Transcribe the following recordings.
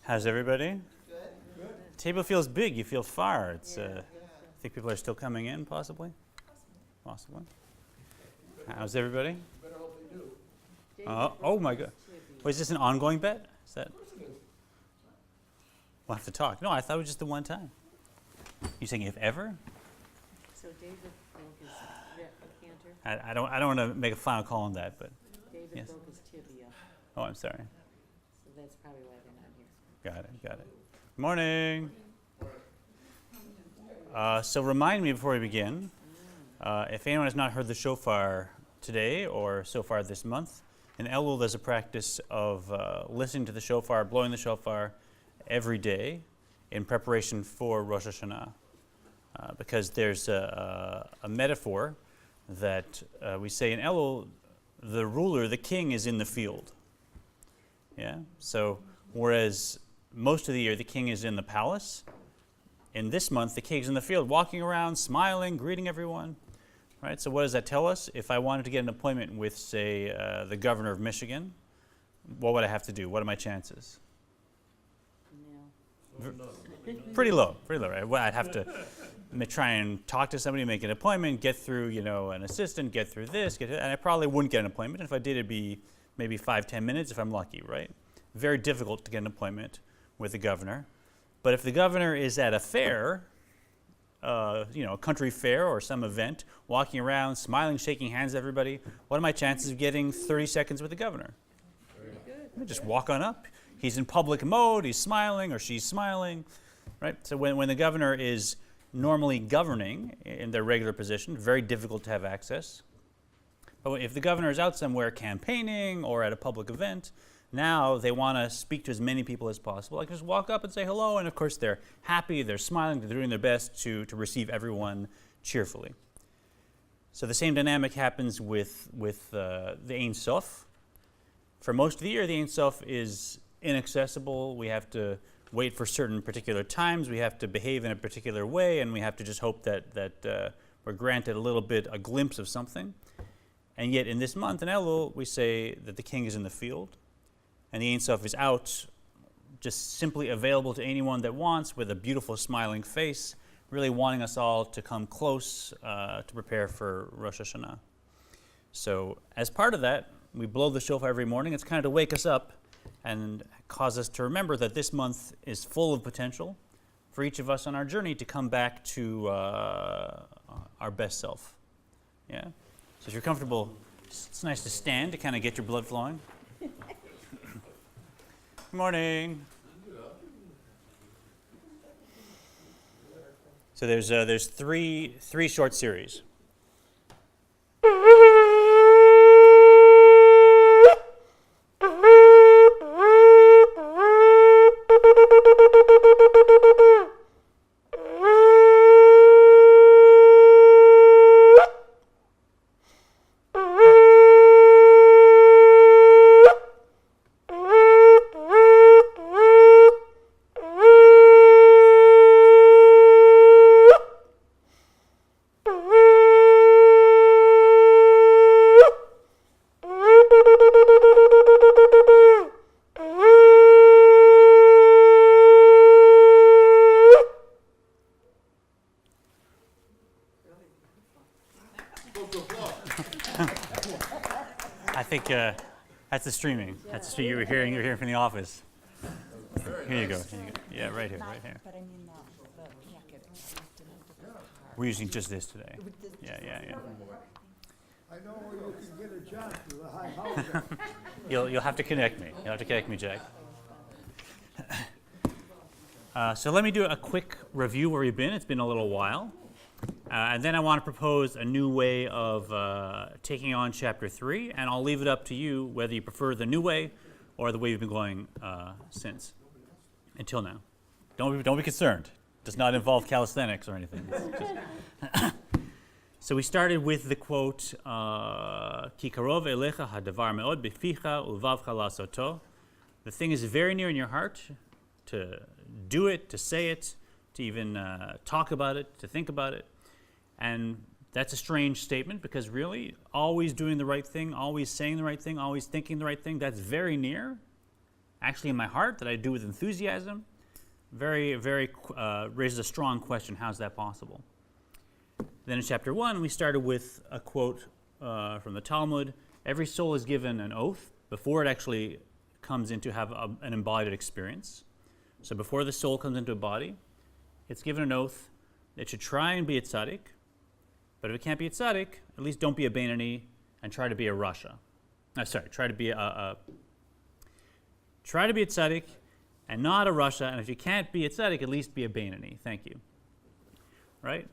How's everybody? Good. Table feels big. You feel far. It's. I think people are still coming in, possibly. Possibly. How's everybody? Better hope they do. Oh my God! Wait, is this an ongoing bet? Is that? We'll have to talk. No, I thought it was just the one time. You saying if ever? So David broke his Cantor. I don't want to make a final call on that, but. David Yes. broke his tibia, Oh, I'm sorry. so that's probably why they're not here. Got it. Morning. So remind me before we begin, if anyone has not heard the shofar today or so far this month, in Elul there's a practice of listening to the shofar, blowing the shofar every day in preparation for Rosh Hashanah. Because there's a metaphor that we say in Elul, the ruler, the king, is in the field. Yeah. So whereas most of the year the king is in the palace, in this month the king's in the field, walking around, smiling, greeting everyone. Right. So what does that tell us? If I wanted to get an appointment with, say, the governor of Michigan, what would I have to do? What are my chances? No. Pretty low, right? Well, I'd have to try and talk to somebody, make an appointment, get through, an assistant, get through this, and I probably wouldn't get an appointment. If I did, it'd be maybe 5-10 minutes if I'm lucky, right? Very difficult to get an appointment with the governor. But if the governor is at a fair, a country fair or some event, walking around, smiling, shaking hands with everybody, what are my chances of getting 30 seconds with the governor? Very good. Just walk on up. He's in public mode, he's smiling or she's smiling, right? So when the governor is normally governing in their regular position, very difficult to have access. But if the governor is out somewhere campaigning or at a public event, now they want to speak to as many people as possible. Like just walk up and say hello, and of course they're happy, they're smiling, they're doing their best to receive everyone cheerfully. So the same dynamic happens with the Ein Sof. For most of the year, the Ein Sof is inaccessible. We have to wait for certain particular times. We have to behave in a particular way, and we have to just hope that we're granted a glimpse of something. And yet, in this month in Elul, we say that the king is in the field, and the Ein Sof is out, just simply available to anyone that wants, with a beautiful smiling face, really wanting us all to come close to prepare for Rosh Hashanah. So, as part of that, we blow the shofar every morning. It's kind of to wake us up and cause us to remember that this month is full of potential for each of us on our journey to come back to our best self. Yeah? So if you're comfortable, it's nice to stand to kind of get your blood flowing. Good morning. So there's three short series. I think that's the streaming. That's the stream you were hearing from the office. Here you go. Yeah, right here. But I mean the packet. We're using just this today. Yeah. I know where you can get a job to the high house. You'll have to connect me. Jack. So let me do a quick review where we've been. It's been a little while. And then I want to propose a new way of taking on Chapter 3, and I'll leave it up to you whether you prefer the new way or the way you've been going since, until now. Don't be concerned. It does not involve calisthenics or anything. So we started with the quote, Ki karov elecha hadavar me'od beficha ulvavcha lasoto. The thing is very near in your heart, to do it, to say it, to even talk about it, to think about it. And that's a strange statement, because really, always doing the right thing, always saying the right thing, always thinking the right thing, that's very near. actually in my heart, that I do with enthusiasm? Raises a strong question. How's that possible? Then in chapter 1, we started with a quote from the Talmud. Every soul is given an oath before it actually comes into have an embodied experience. So before the soul comes into a body, it's given an oath. It should try and be a tzaddik, but if it can't be a tzaddik, at least don't be a Beinoni and try to be a Rasha. Try to be a tzaddik and not a Rasha, and if you can't be a tzaddik, at least be a Beinoni. Thank you. Right?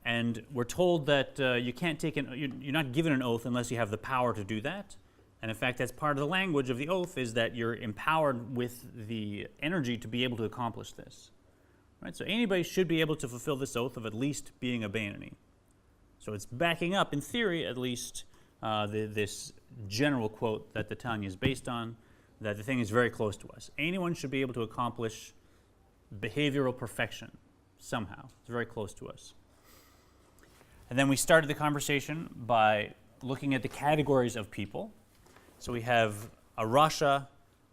And we're told that you can't take you're not given an oath unless you have the power to do that. And in fact, that's part of the language of the oath, is that you're empowered with the energy to be able to accomplish this. Right? So anybody should be able to fulfill this oath of at least being a Beinoni. So it's backing up, in theory at least, this general quote that the Tanya is based on, that the thing is very close to us. Anyone should be able to accomplish behavioral perfection somehow. It's very close to us. And then we started the conversation by looking at the categories of people. So we have a Rasha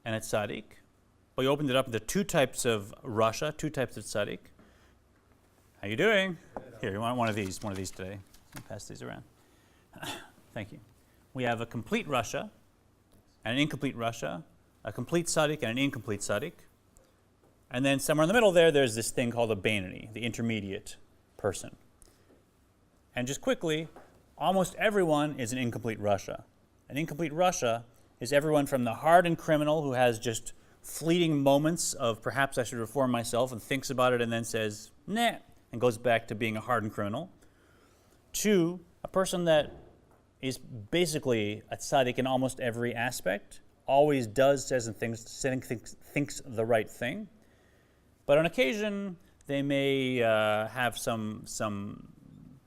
and a Tzaddik. We opened it up into two types of Rasha, two types of Tzaddik. How you doing? Here, you want one of these today. I'll pass these around. Thank you. We have a complete Rasha and an incomplete Rasha, a complete Tzaddik and an incomplete Tzaddik. And then somewhere in the middle there's this thing called a Beinoni, the intermediate person. And just quickly, almost everyone is an incomplete Rasha. An incomplete Rasha is everyone from the hardened criminal who has just fleeting moments of perhaps I should reform myself and thinks about it and then says, nah, and goes back to being a hardened criminal, to a person that is basically a tzaddik in almost every aspect, always does, says, and thinks the right thing. But on occasion, they may have some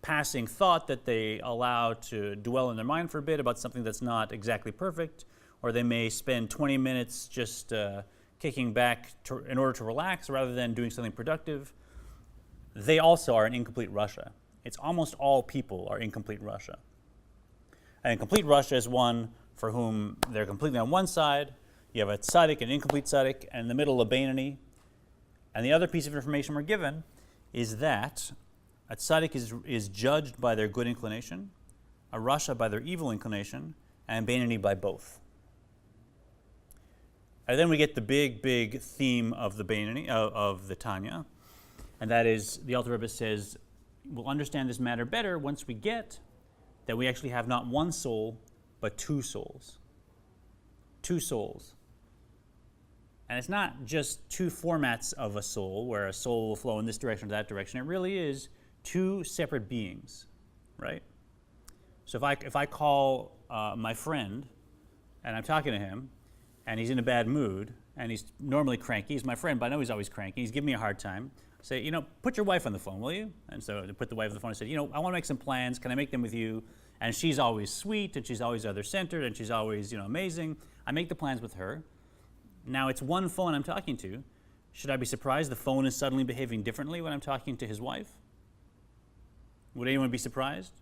passing thought that they allow to dwell in their mind for a bit about something that's not exactly perfect, or they may spend 20 minutes just kicking back in order to relax rather than doing something productive. They also are an incomplete Rasha. It's almost all people are incomplete Rasha. An incomplete Rasha is one for whom they're completely on one side. You have a tzaddik, an incomplete tzaddik, and in the middle a Beinoni. And the other piece of information we're given is that a tzaddik is judged by their good inclination, a Rasha by their evil inclination, and Beinoni by both. And then we get the big theme of the Beinoni, of the Tanya, and that is, the Alter Rebbe says, we'll understand this matter better once we get that we actually have not one soul, but two souls. Two souls. And it's not just two formats of a soul, where a soul will flow in this direction or that direction. It really is two separate beings, right? So if I call my friend, and I'm talking to him, and he's in a bad mood, and he's normally cranky. He's my friend, but I know he's always cranky. He's giving me a hard time. Say, put your wife on the phone, will you? And so to put the wife on the phone, I said, I want to make some plans. Can I make them with you? And she's always sweet, and she's always other-centered, and she's always, amazing. I make the plans with her. Now it's one phone I'm talking to. Should I be surprised the phone is suddenly behaving differently when I'm talking to his wife? Would anyone be surprised?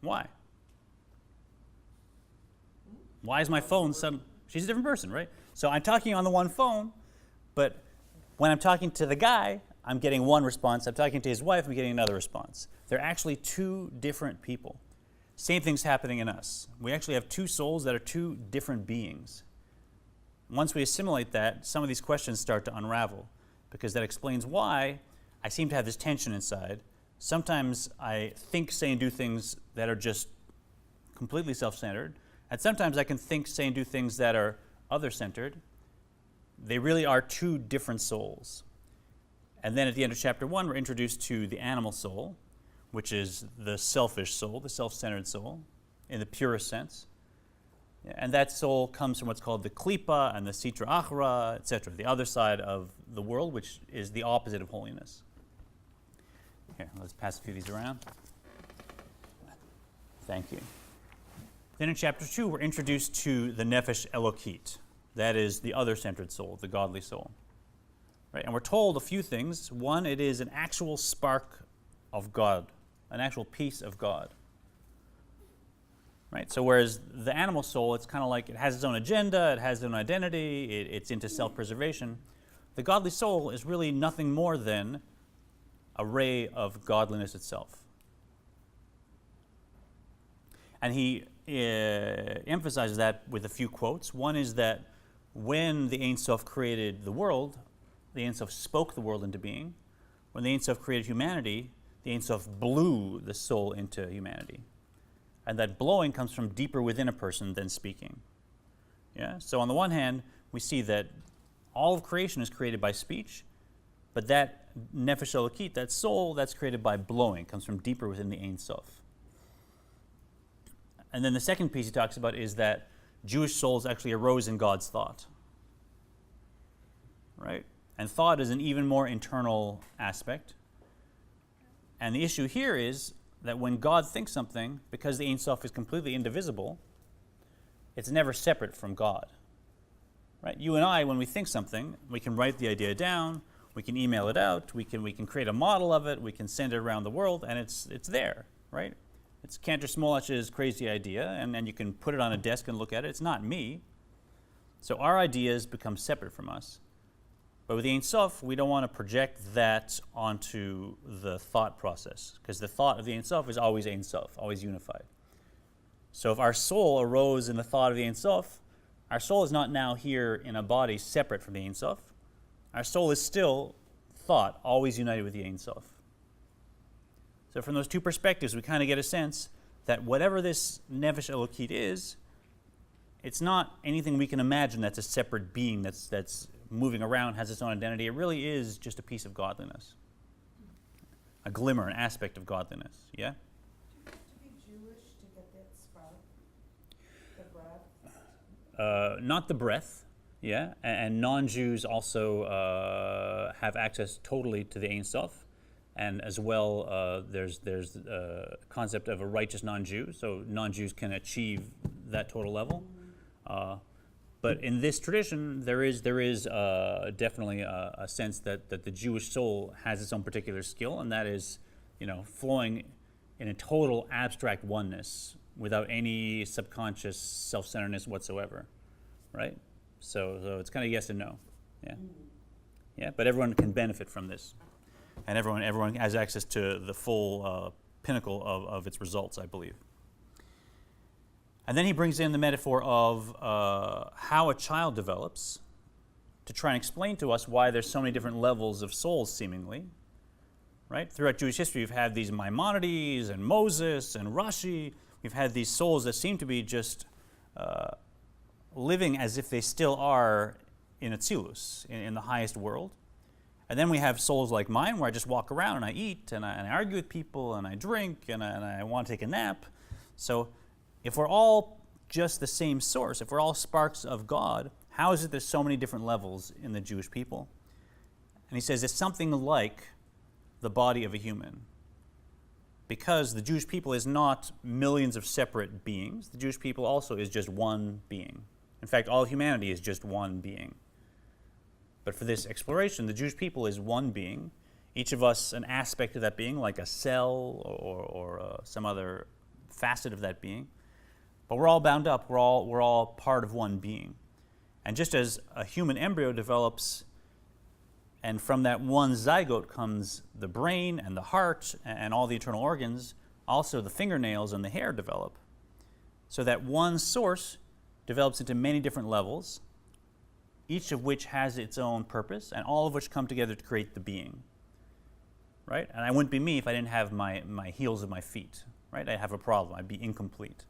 Why? Why is my phone suddenly... She's a different person, right? So I'm talking on the one phone, but when I'm talking to the guy, I'm getting one response. I'm talking to his wife, I'm getting another response. They're actually two different people. Same thing's happening in us. We actually have two souls that are two different beings. Once we assimilate that, some of these questions start to unravel, because that explains why I seem to have this tension inside. Sometimes I think, say, and do things that are just completely self-centered, and sometimes I can think, say, and do things that are other-centered. They really are two different souls. And then at the end of chapter 1, we're introduced to the animal soul, which is the selfish soul, the self-centered soul, in the purest sense. And that soul comes from what's called the klipa and the sitra achra, etc., the other side of the world, which is the opposite of holiness. Here, let's pass a few of these around. Thank you. Then in chapter 2, we're introduced to the nefesh elokit. That is the other-centered soul, the godly soul. Right? And we're told a few things. One, it is an actual spark of God, an actual piece of God. right? So whereas the animal soul, it's kind of like it has its own agenda, it has its own identity, it's into self-preservation. The godly soul is really nothing more than a ray of godliness itself. And he emphasizes that with a few quotes. One is that when the Ein Sof created the world, the Ein Sof spoke the world into being. When the Ein Sof created humanity, the Ein Sof blew the soul into humanity. And that blowing comes from deeper within a person than speaking. Yeah? So on the one hand, we see that all of creation is created by speech, but that nefesh elokit, that soul, that's created by blowing, comes from deeper within the Ein Sof. And then the second piece he talks about is that Jewish souls actually arose in God's thought. Right? And thought is an even more internal aspect. And the issue here is that when God thinks something, because the Ein Sof is completely indivisible, it's never separate from God. Right? You and I, when we think something, we can write the idea down, we can email it out, we can create a model of it, we can send it around the world, and it's there, right? It's Cantor Smolash's crazy idea, and you can put it on a desk and look at it. It's not me. So our ideas become separate from us. But with the Ein Sof, we don't want to project that onto the thought process, because the thought of the Ein Sof is always Ein Sof, always unified. So if our soul arose in the thought of the Ein Sof, our soul is not now here in a body separate from the Ein Sof. Our soul is still thought, always united with the Ein Sof. So from those two perspectives, we kind of get a sense that whatever this nefesh elokit is, it's not anything we can imagine that's a separate being that's moving around, has its own identity. It really is just a piece of godliness, a glimmer, an aspect of godliness. Yeah? Do you have to be Jewish to get that spark? The breath? Not the breath, yeah, and non-Jews also have access totally to the Ein Sof, and as well there's a concept of a righteous non-Jew, so non-Jews can achieve that total level. But in this tradition, there is definitely a sense that the Jewish soul has its own particular skill, and that is, flowing in a total abstract oneness without any subconscious self-centeredness whatsoever, right? So it's kind of yes and no, yeah, yeah. But everyone can benefit from this, and everyone has access to the full pinnacle of its results, I believe. And then he brings in the metaphor of how a child develops to try and explain to us why there's so many different levels of souls, seemingly. Right? Throughout Jewish history, we've had these Maimonides and Moses and Rashi. We've had these souls that seem to be just living as if they still are in Atzilus, in the highest world. And then we have souls like mine, where I just walk around and I eat and I argue with people and I drink and I want to take a nap. So if we're all just the same source, if we're all sparks of God, how is it there's so many different levels in the Jewish people? And he says it's something like the body of a human. Because the Jewish people is not millions of separate beings. The Jewish people also is just one being. In fact, all humanity is just one being. But for this exploration, the Jewish people is one being. Each of us an aspect of that being, like a cell or some other facet of that being. But we're all bound up. We're all part of one being. And just as a human embryo develops, and from that one zygote comes the brain and the heart and all the internal organs, also the fingernails and the hair develop. So that one source develops into many different levels, each of which has its own purpose, and all of which come together to create the being. Right? And I wouldn't be me if I didn't have my heels of my feet. Right? I'd have a problem. I'd be incomplete.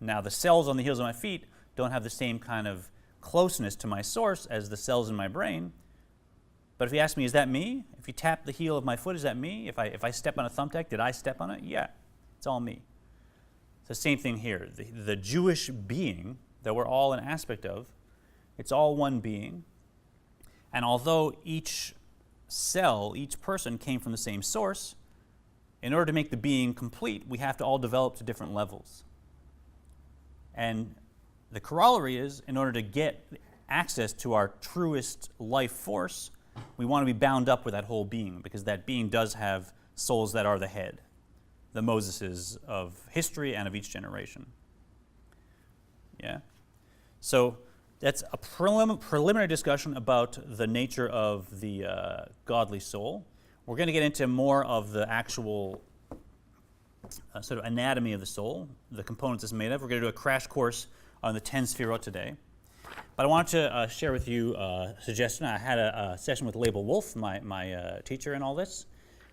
Now, the cells on the heels of my feet don't have the same kind of closeness to my source as the cells in my brain. But if you ask me, is that me? If you tap the heel of my foot, is that me? If I step on a thumbtack, did I step on it? Yeah, it's all me. It's the same thing here. The Jewish being that we're all an aspect of, it's all one being. And although each cell, each person came from the same source, in order to make the being complete, we have to all develop to different levels. And the corollary is, in order to get access to our truest life force, we want to be bound up with that whole being, because that being does have souls that are the head. the Moseses of history and of each generation. Yeah? So that's a preliminary discussion about the nature of the godly soul. We're going to get into more of the actual sort of anatomy of the soul, the components it's made of. We're going to do a crash course on the 10 Sefirot today. But I want to share with you a suggestion. I had a session with Label Wolf, my teacher in all this,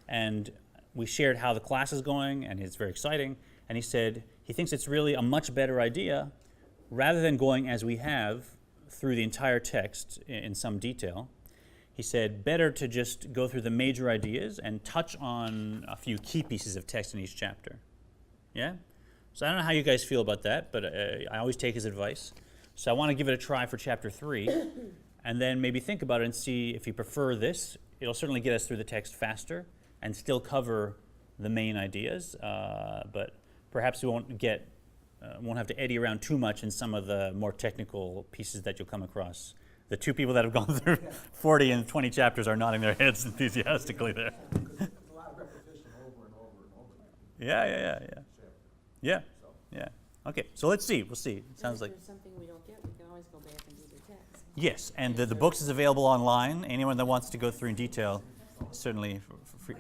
and we shared how the class is going, and it's very exciting. And he said he thinks it's really a much better idea, rather than going as we have through the entire text in some detail. He said better to just go through the major ideas and touch on a few key pieces of text in each chapter. Yeah? So I don't know how you guys feel about that, but I always take his advice. So I want to give it a try for chapter 3, and then maybe think about it and see if you prefer this. It'll certainly get us through the text faster and still cover the main ideas, but perhaps we won't have to eddy around too much in some of the more technical pieces that you'll come across. The two people that have gone through 40 and 20 chapters are nodding their heads enthusiastically there. There's a lot of repetition over and over and over. Yeah. Okay, so let's see. We'll see. It sounds like. If there's something we don't get, we can always go back and do the text. Yes, and the books is available online. Anyone that wants to go through in detail, certainly for free.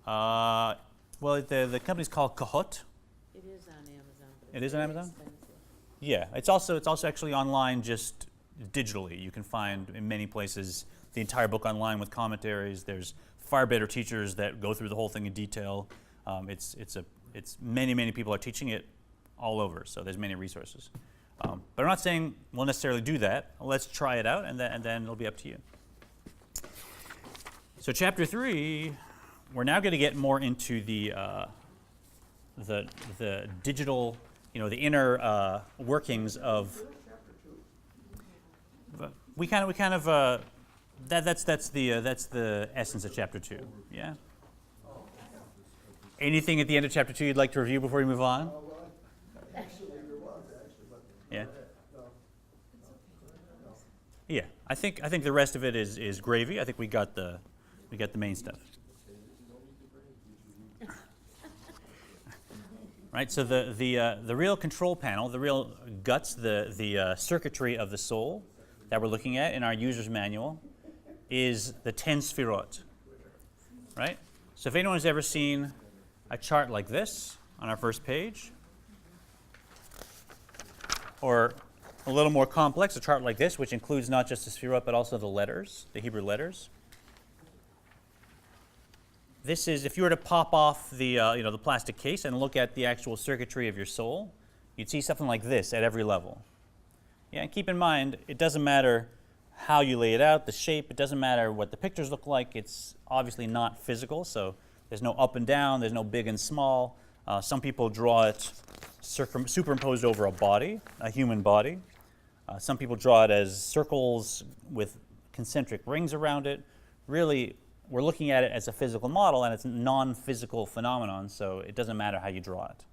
Well, the company's called Kahut. It is on Amazon. But It it's is on very Amazon? expensive. Yeah, it's also actually online, just digitally. You can find in many places the entire book online with commentaries. There's far better teachers that go through the whole thing in detail. It's many people are teaching it all over, so there's many resources. But I'm not saying we'll necessarily do that. Let's try it out, and then it'll be up to you. So chapter 3, we're now going to get more into the digital, the inner workings of. We kind of that's the essence of chapter 2. Yeah. Anything at the end of chapter 2 you'd like to review before we move on? Actually, there was, but. Yeah. No. Yeah. I think the rest of it is gravy. I think we got the main stuff. Right. So the real control panel, the real guts, the circuitry of the soul that we're looking at in our user's manual is the 10 Sefirot. Right. So if anyone has ever seen a chart like this on our first page, or a little more complex, a chart like this, which includes not just the Sefirot but also the letters, the Hebrew letters. This is, if you were to pop off the the plastic case and look at the actual circuitry of your soul, you'd see something like this at every level. Yeah, and keep in mind, it doesn't matter how you lay it out, the shape, it doesn't matter what the pictures look like. It's obviously not physical, so there's no up and down, there's no big and small. Some people draw it superimposed over a body, a human body. Some people draw it as circles with concentric rings around it. Really, we're looking at it as a physical model, and it's a non-physical phenomenon, so it doesn't matter how you draw it.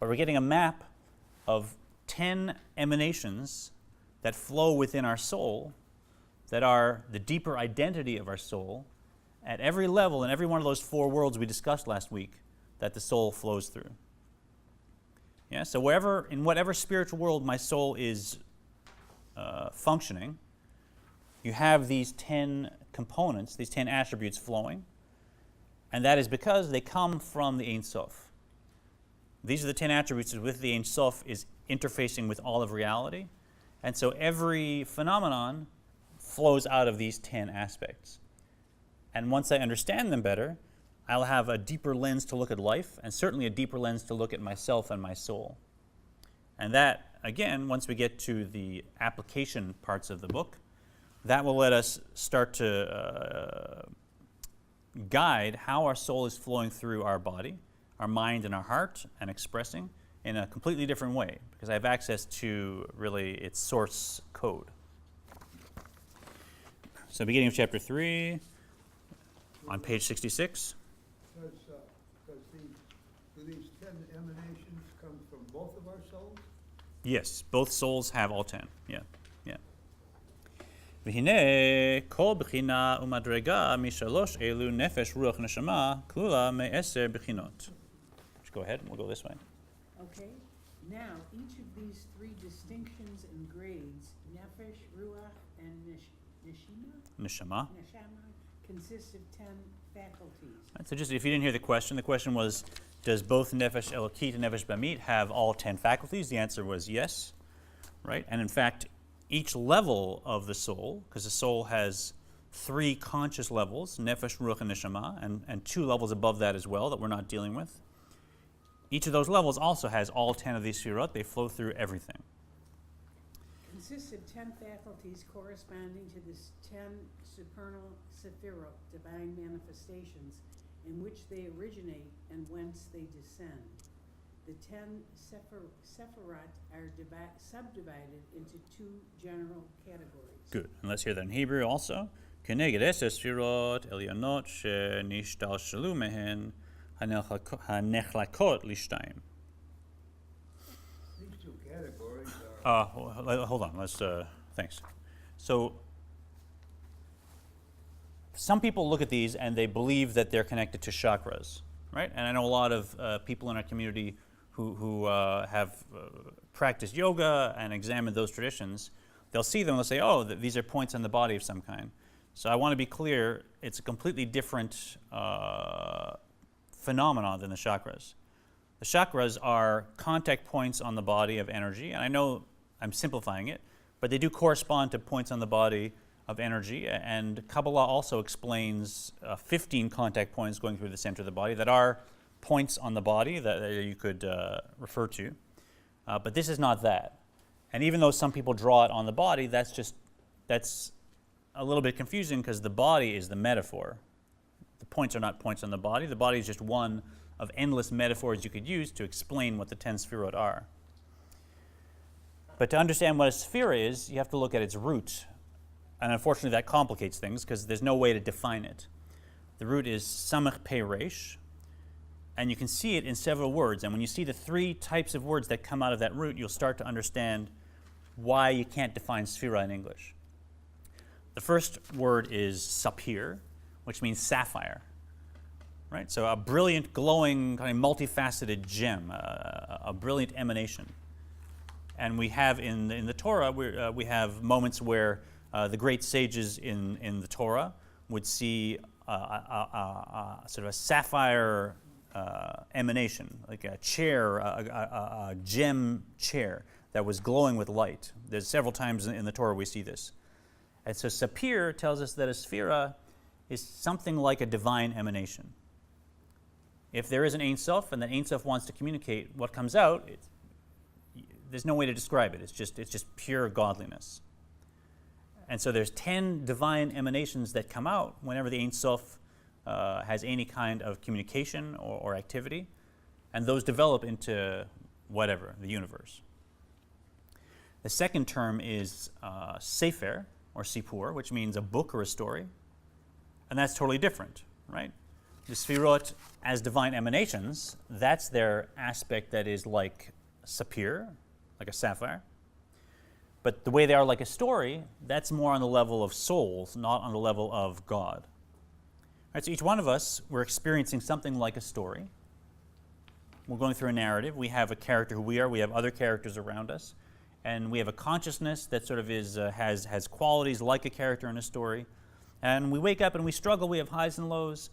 But we're getting a map of 10 emanations that flow within our soul, that are the deeper identity of our soul, at every level in every one of those 4 worlds we discussed last week that the soul flows through. Yeah, so in whatever spiritual world my soul is functioning, you have these 10 components, these 10 attributes flowing, and that is because they come from the Ein Sof. These are the 10 attributes with the Ein Sof is interfacing with all of reality, and so every phenomenon flows out of these 10 aspects. And once I understand them better, I'll have a deeper lens to look at life, and certainly a deeper lens to look at myself and my soul. And that, again, once we get to the application parts of the book, that will let us start to guide how our soul is flowing through our body, our mind, and our heart, and expressing in a completely different way, because I have access to really its source code. So beginning of chapter 3, on page 66. Do these 10 emanations come from both of our souls? Yes, both souls have all 10. Yeah. והנה כל בחינה ומדרגה משלוש אלו נפש רוח נשמה כלולה מ10 בחינות. Just go ahead and we'll go this way. Okay, now each of these three distinctions and grades, nefesh, ruach, and neshama, Neshama. consists of 10 faculties. Right, so just if you didn't hear the question was, does both nefesh elokit and nefesh bamit have all 10 faculties? The answer was yes, right? And in fact, each level of the soul, because the soul has 3 conscious levels, nefesh, ruach, and neshama, and 2 levels above that as well that we're not dealing with. Each of those levels also has all 10 of these sefirot. They flow through everything. Consists of 10 faculties corresponding to the 10 supernal sephirot, divine manifestations, in which they originate and whence they descend. The 10 sephirot are subdivided into 2 general categories. Good. And let's hear that in Hebrew also. כנגד 10 ספירות עליונות שנשתלשלו מהן הנחלקות לשתיים. These 2 categories Hold on, let's, thanks. So, some people look at these and they believe that they're connected to chakras, right? And I know a lot of people in our community who have practiced yoga and examined those traditions. They'll see them and they'll say, oh, these are points on the body of some kind. So I want to be clear, it's a completely different phenomenon than the chakras. The chakras are contact points on the body of energy, and I know I'm simplifying it, but they do correspond to points on the body of energy, and Kabbalah also explains 15 contact points going through the center of the body that are points on the body that you could refer to. But this is not that. And even though some people draw it on the body, that's a little bit confusing because the body is the metaphor. The points are not points on the body. The body is just one of endless metaphors you could use to explain what the 10 sefirot are. But to understand what a sephira is, you have to look at its root. And unfortunately, that complicates things because there's no way to define it. The root is samach pei resh, and you can see it in several words. And when you see the 3 types of words that come out of that root, you'll start to understand why you can't define sephira in English. The first word is sapir, which means sapphire. Right? So a brilliant, glowing, kind of multifaceted gem, a brilliant emanation. And we have in the Torah, we have moments where the great sages in the Torah would see sort of a sapphire emanation, like a chair, a gem chair that was glowing with light. There's several times in the Torah we see this. And so sapir tells us that a sephira is something like a divine emanation. If there is an Ein Sof and that Ein Sof wants to communicate, what comes out, there's no way to describe it. It's just pure godliness. And so there's 10 divine emanations that come out whenever the Ein Sof has any kind of communication or activity, and those develop into whatever, the universe. The second term is sefer, or sipur, which means a book or a story, and that's totally different, right? The sefirot as divine emanations, that's their aspect that is like sapir, like a sapphire. But the way they are like a story, that's more on the level of souls, not on the level of God. Right, so each one of us, we're experiencing something like a story. We're going through a narrative. We have a character who we are. We have other characters around us. And we have a consciousness that sort of has qualities like a character in a story. And we wake up and we struggle. We have highs and lows.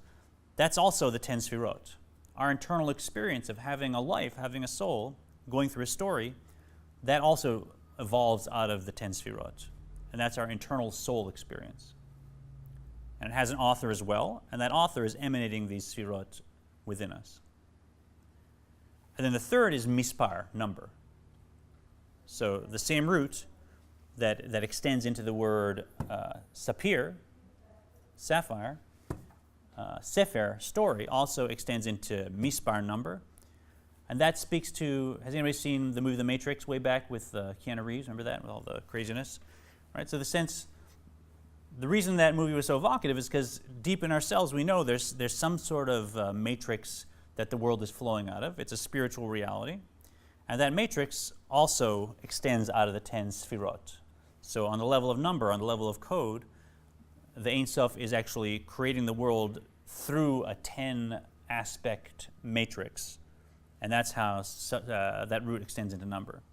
That's also the 10 sefirot. Our internal experience of having a life, having a soul, going through a story, that also evolves out of the 10 sefirot. And that's our internal soul experience. And it has an author as well, and that author is emanating these sefirot within us. And then the third is mispar, number. So the same root that extends into the word sapir, sapphire, sefer, story, also extends into mispar, number. And that speaks to, has anybody seen the movie The Matrix way back with Keanu Reeves? Remember that, with all the craziness? Right. So the reason that movie was so evocative is because deep in ourselves we know there's some sort of matrix that the world is flowing out of. It's a spiritual reality. And that matrix also extends out of the 10 sefirot. So on the level of number, on the level of code, the Ein Sof is actually creating the world through a 10-aspect matrix, and that's how that root extends into number.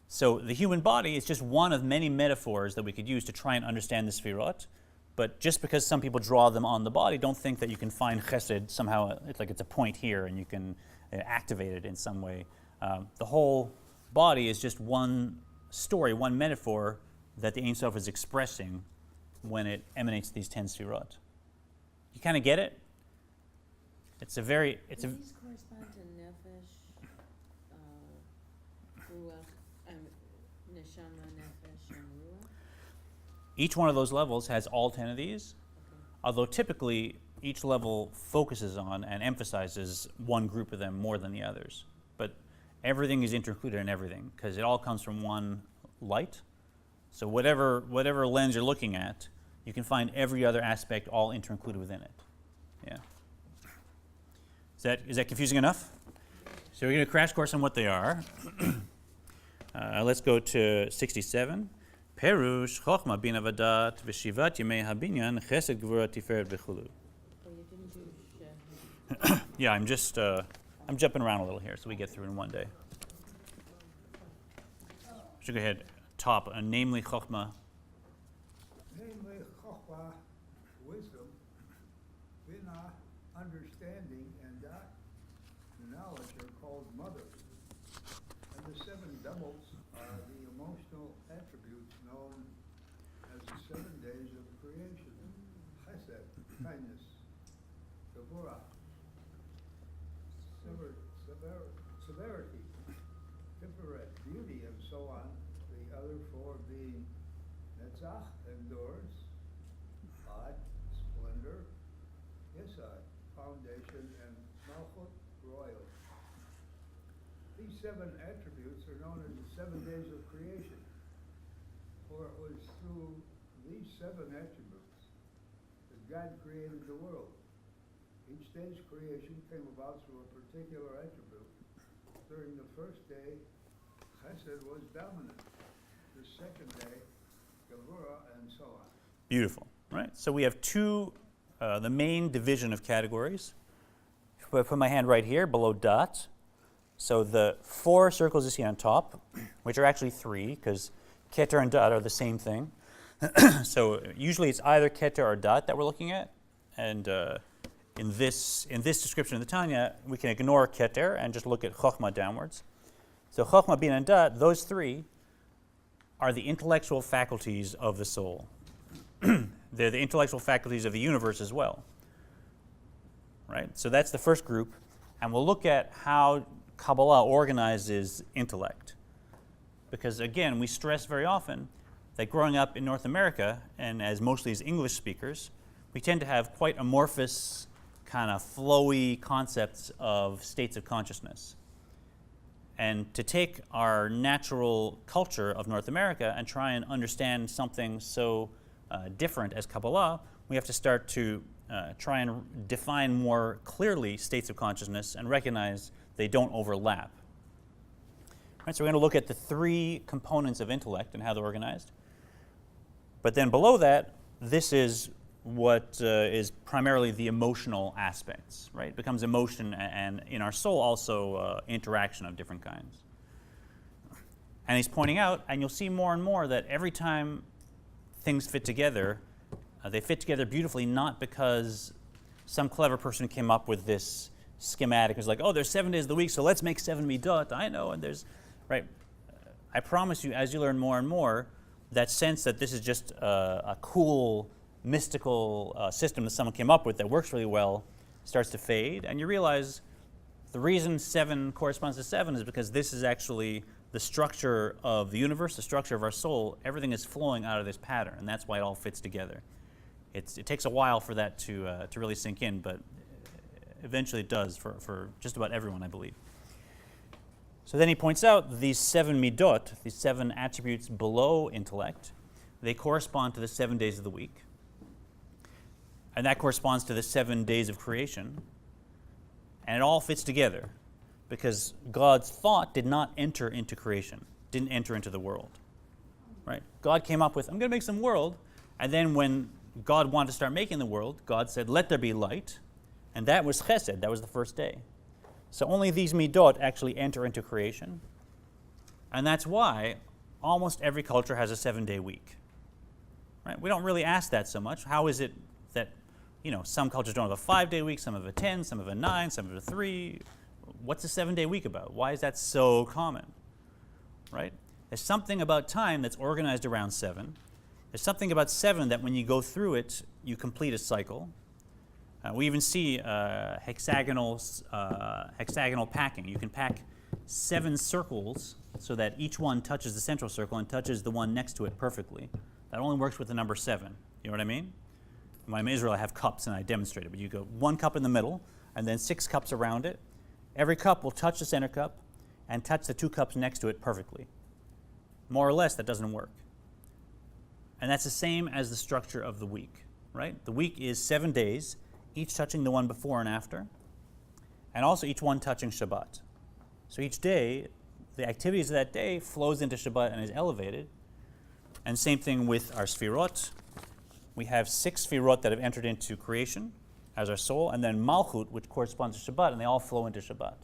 So the human body is just one of many metaphors that we could use to try and understand the Sfirot, but just because some people draw them on the body, don't think that you can find Chesed somehow, it's like it's a point here and you can activate it in some way. The whole body is just one story, one metaphor that the Ein Sof is expressing when it emanates these 10 Sfirot. You kind of get it? Do these correspond to Nefesh, Ruach, Neshama, Nefesh, and Ruach? Each one of those levels has all 10 of these, Okay. although typically each level focuses on and emphasizes one group of them more than the others. But everything is intercluded in everything because it all comes from one light. So whatever lens you're looking at, you can find every other aspect all intercluded within it. Yeah. Is that confusing enough? So we're going to crash course on what they are. Let's go to 67. Perush, Chochma, Bina Vadat, Veshivat Yemei Habinyan, Chesed Gvura Tiferet Bechulu. Oh, you didn't do Yeah, I'm jumping around a little here so we get through in one day. Should go ahead, top, namely Chochma. Namely, Chokhmah, wisdom, Bina, understanding, and Dat, knowledge, are called mother. And the 7 doubles are the emotional attributes known as the 7 days of creation. Chesed, kindness, Gevurah, severity, Tiferet, beauty, and so on. The other 4 being Netzach, endures, Ad, splendor, Yesod, foundation, and Malchut, royal. These 7 attributes are known as the 7 days of creation, for it was through these 7 attributes that God created the world. Each day's creation came about through a particular attribute. During the first day, Chesed was dominant. The second day, Gevurah, and so on. Beautiful, right? So we have the main division of categories. I put my hand right here below dot. So the 4 circles you see on top, which are actually 3, because Keter and dot are the same thing. So usually it's either Keter or dot that we're looking at. And in this description of the Tanya, we can ignore Keter and just look at Chochmah downwards. So Chochmah, Bina, and Dat, those 3 are the intellectual faculties of the soul. They're the intellectual faculties of the universe as well. Right? So that's the first group. And we'll look at how Kabbalah organizes intellect. Because again, we stress very often that growing up in North America, and as mostly as English speakers, we tend to have quite amorphous, kind of flowy concepts of states of consciousness. And to take our natural culture of North America and try and understand something so different as Kabbalah, we have to start to try and define more clearly states of consciousness and recognize they don't overlap. Right, so we're going to look at the 3 components of intellect and how they're organized. But then below that, this is what is primarily the emotional aspects, right? It becomes emotion and in our soul also interaction of different kinds. And he's pointing out, and you'll see more and more, that every time things fit together, they fit together beautifully, not because some clever person came up with this schematic. It's like, oh, there's 7 days of the week, so let's make 7 midot. I know, and there's, right? I promise you, as you learn more and more, that sense that this is just a cool, mystical system that someone came up with that works really well starts to fade, and you realize the reason 7 corresponds to 7 is because this is actually the structure of the universe, the structure of our soul. Everything is flowing out of this pattern, and that's why it all fits together. It takes a while for that to really sink in, but eventually it does for just about everyone, I believe. So then he points out these 7 midot, these 7 attributes below intellect, they correspond to the 7 days of the week. And that corresponds to the 7 days of creation. And it all fits together because God's thought did not enter into creation, didn't enter into the world. right? God came up with, I'm going to make some world. And then when God wanted to start making the world, God said, let there be light. And that was chesed, that was the first day. So only these midot actually enter into creation. And that's why almost every culture has a 7-day week. Right? We don't really ask that so much. How is it that, some cultures don't have a 5-day week, some have a 10, some have a 9, some have a 3. What's a 7-day week about? Why is that so common? Right? There's something about time that's organized around 7. There's something about 7 that when you go through it, you complete a cycle. We even see hexagonal packing. You can pack 7 circles so that each one touches the central circle and touches the one next to it perfectly. That only works with the number 7. You know what I mean? When I'm in Israel, I have cups and I demonstrate it. But you go 1 cup in the middle and then 6 cups around it. Every cup will touch the center cup and touch the 2 cups next to it perfectly. More or less, that doesn't work. And that's the same as the structure of the week, right? The week is 7 days, each touching the one before and after, and also each one touching Shabbat. So each day, the activities of that day flows into Shabbat and is elevated. And same thing with our Sfirot. We have 6 Sfirot that have entered into creation as our soul, and then Malchut, which corresponds to Shabbat, and they all flow into Shabbat.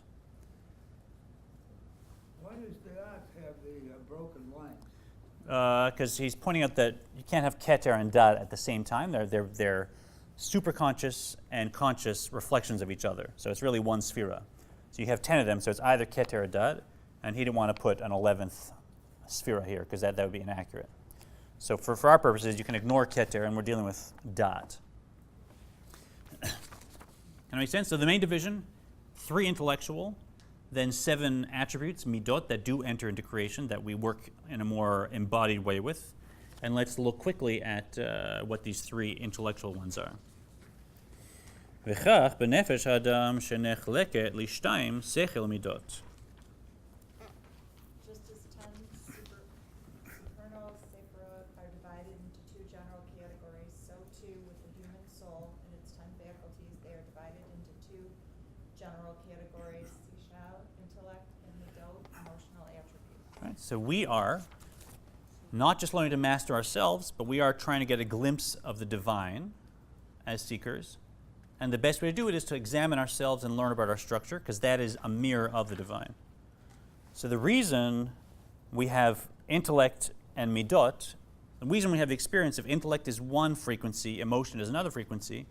Why does the Ak have the broken lines? Because he's pointing out that you can't have Keter and Dat at the same time. They're superconscious and conscious reflections of each other. So it's really one Sphira. So you have 10 of them, so it's either Keter or Dat, and he didn't want to put an 11th Sphira here, because that would be inaccurate. So for our purposes, you can ignore Keter, and we're dealing with Dat. That makes sense? So the main division, 3 intellectual, then 7 attributes, midot, that do enter into creation, that we work in a more embodied way with. And let's look quickly at what these 3 intellectual ones are. וכך בנפש האדם שנחלקת לשתיים שכל מידות. Just as 10 supernal sephirot are divided into 2 general categories, so too with the human soul and its 10 faculties, they are divided into 2 general categories, sishal, intellect, and midot, emotional attributes. Right, so we are not just learning to master ourselves, but we are trying to get a glimpse of the divine as seekers. And the best way to do it is to examine ourselves and learn about our structure, because that is a mirror of the divine. So the reason we have intellect and midot, the reason we have the experience of intellect is one frequency, emotion is another frequency,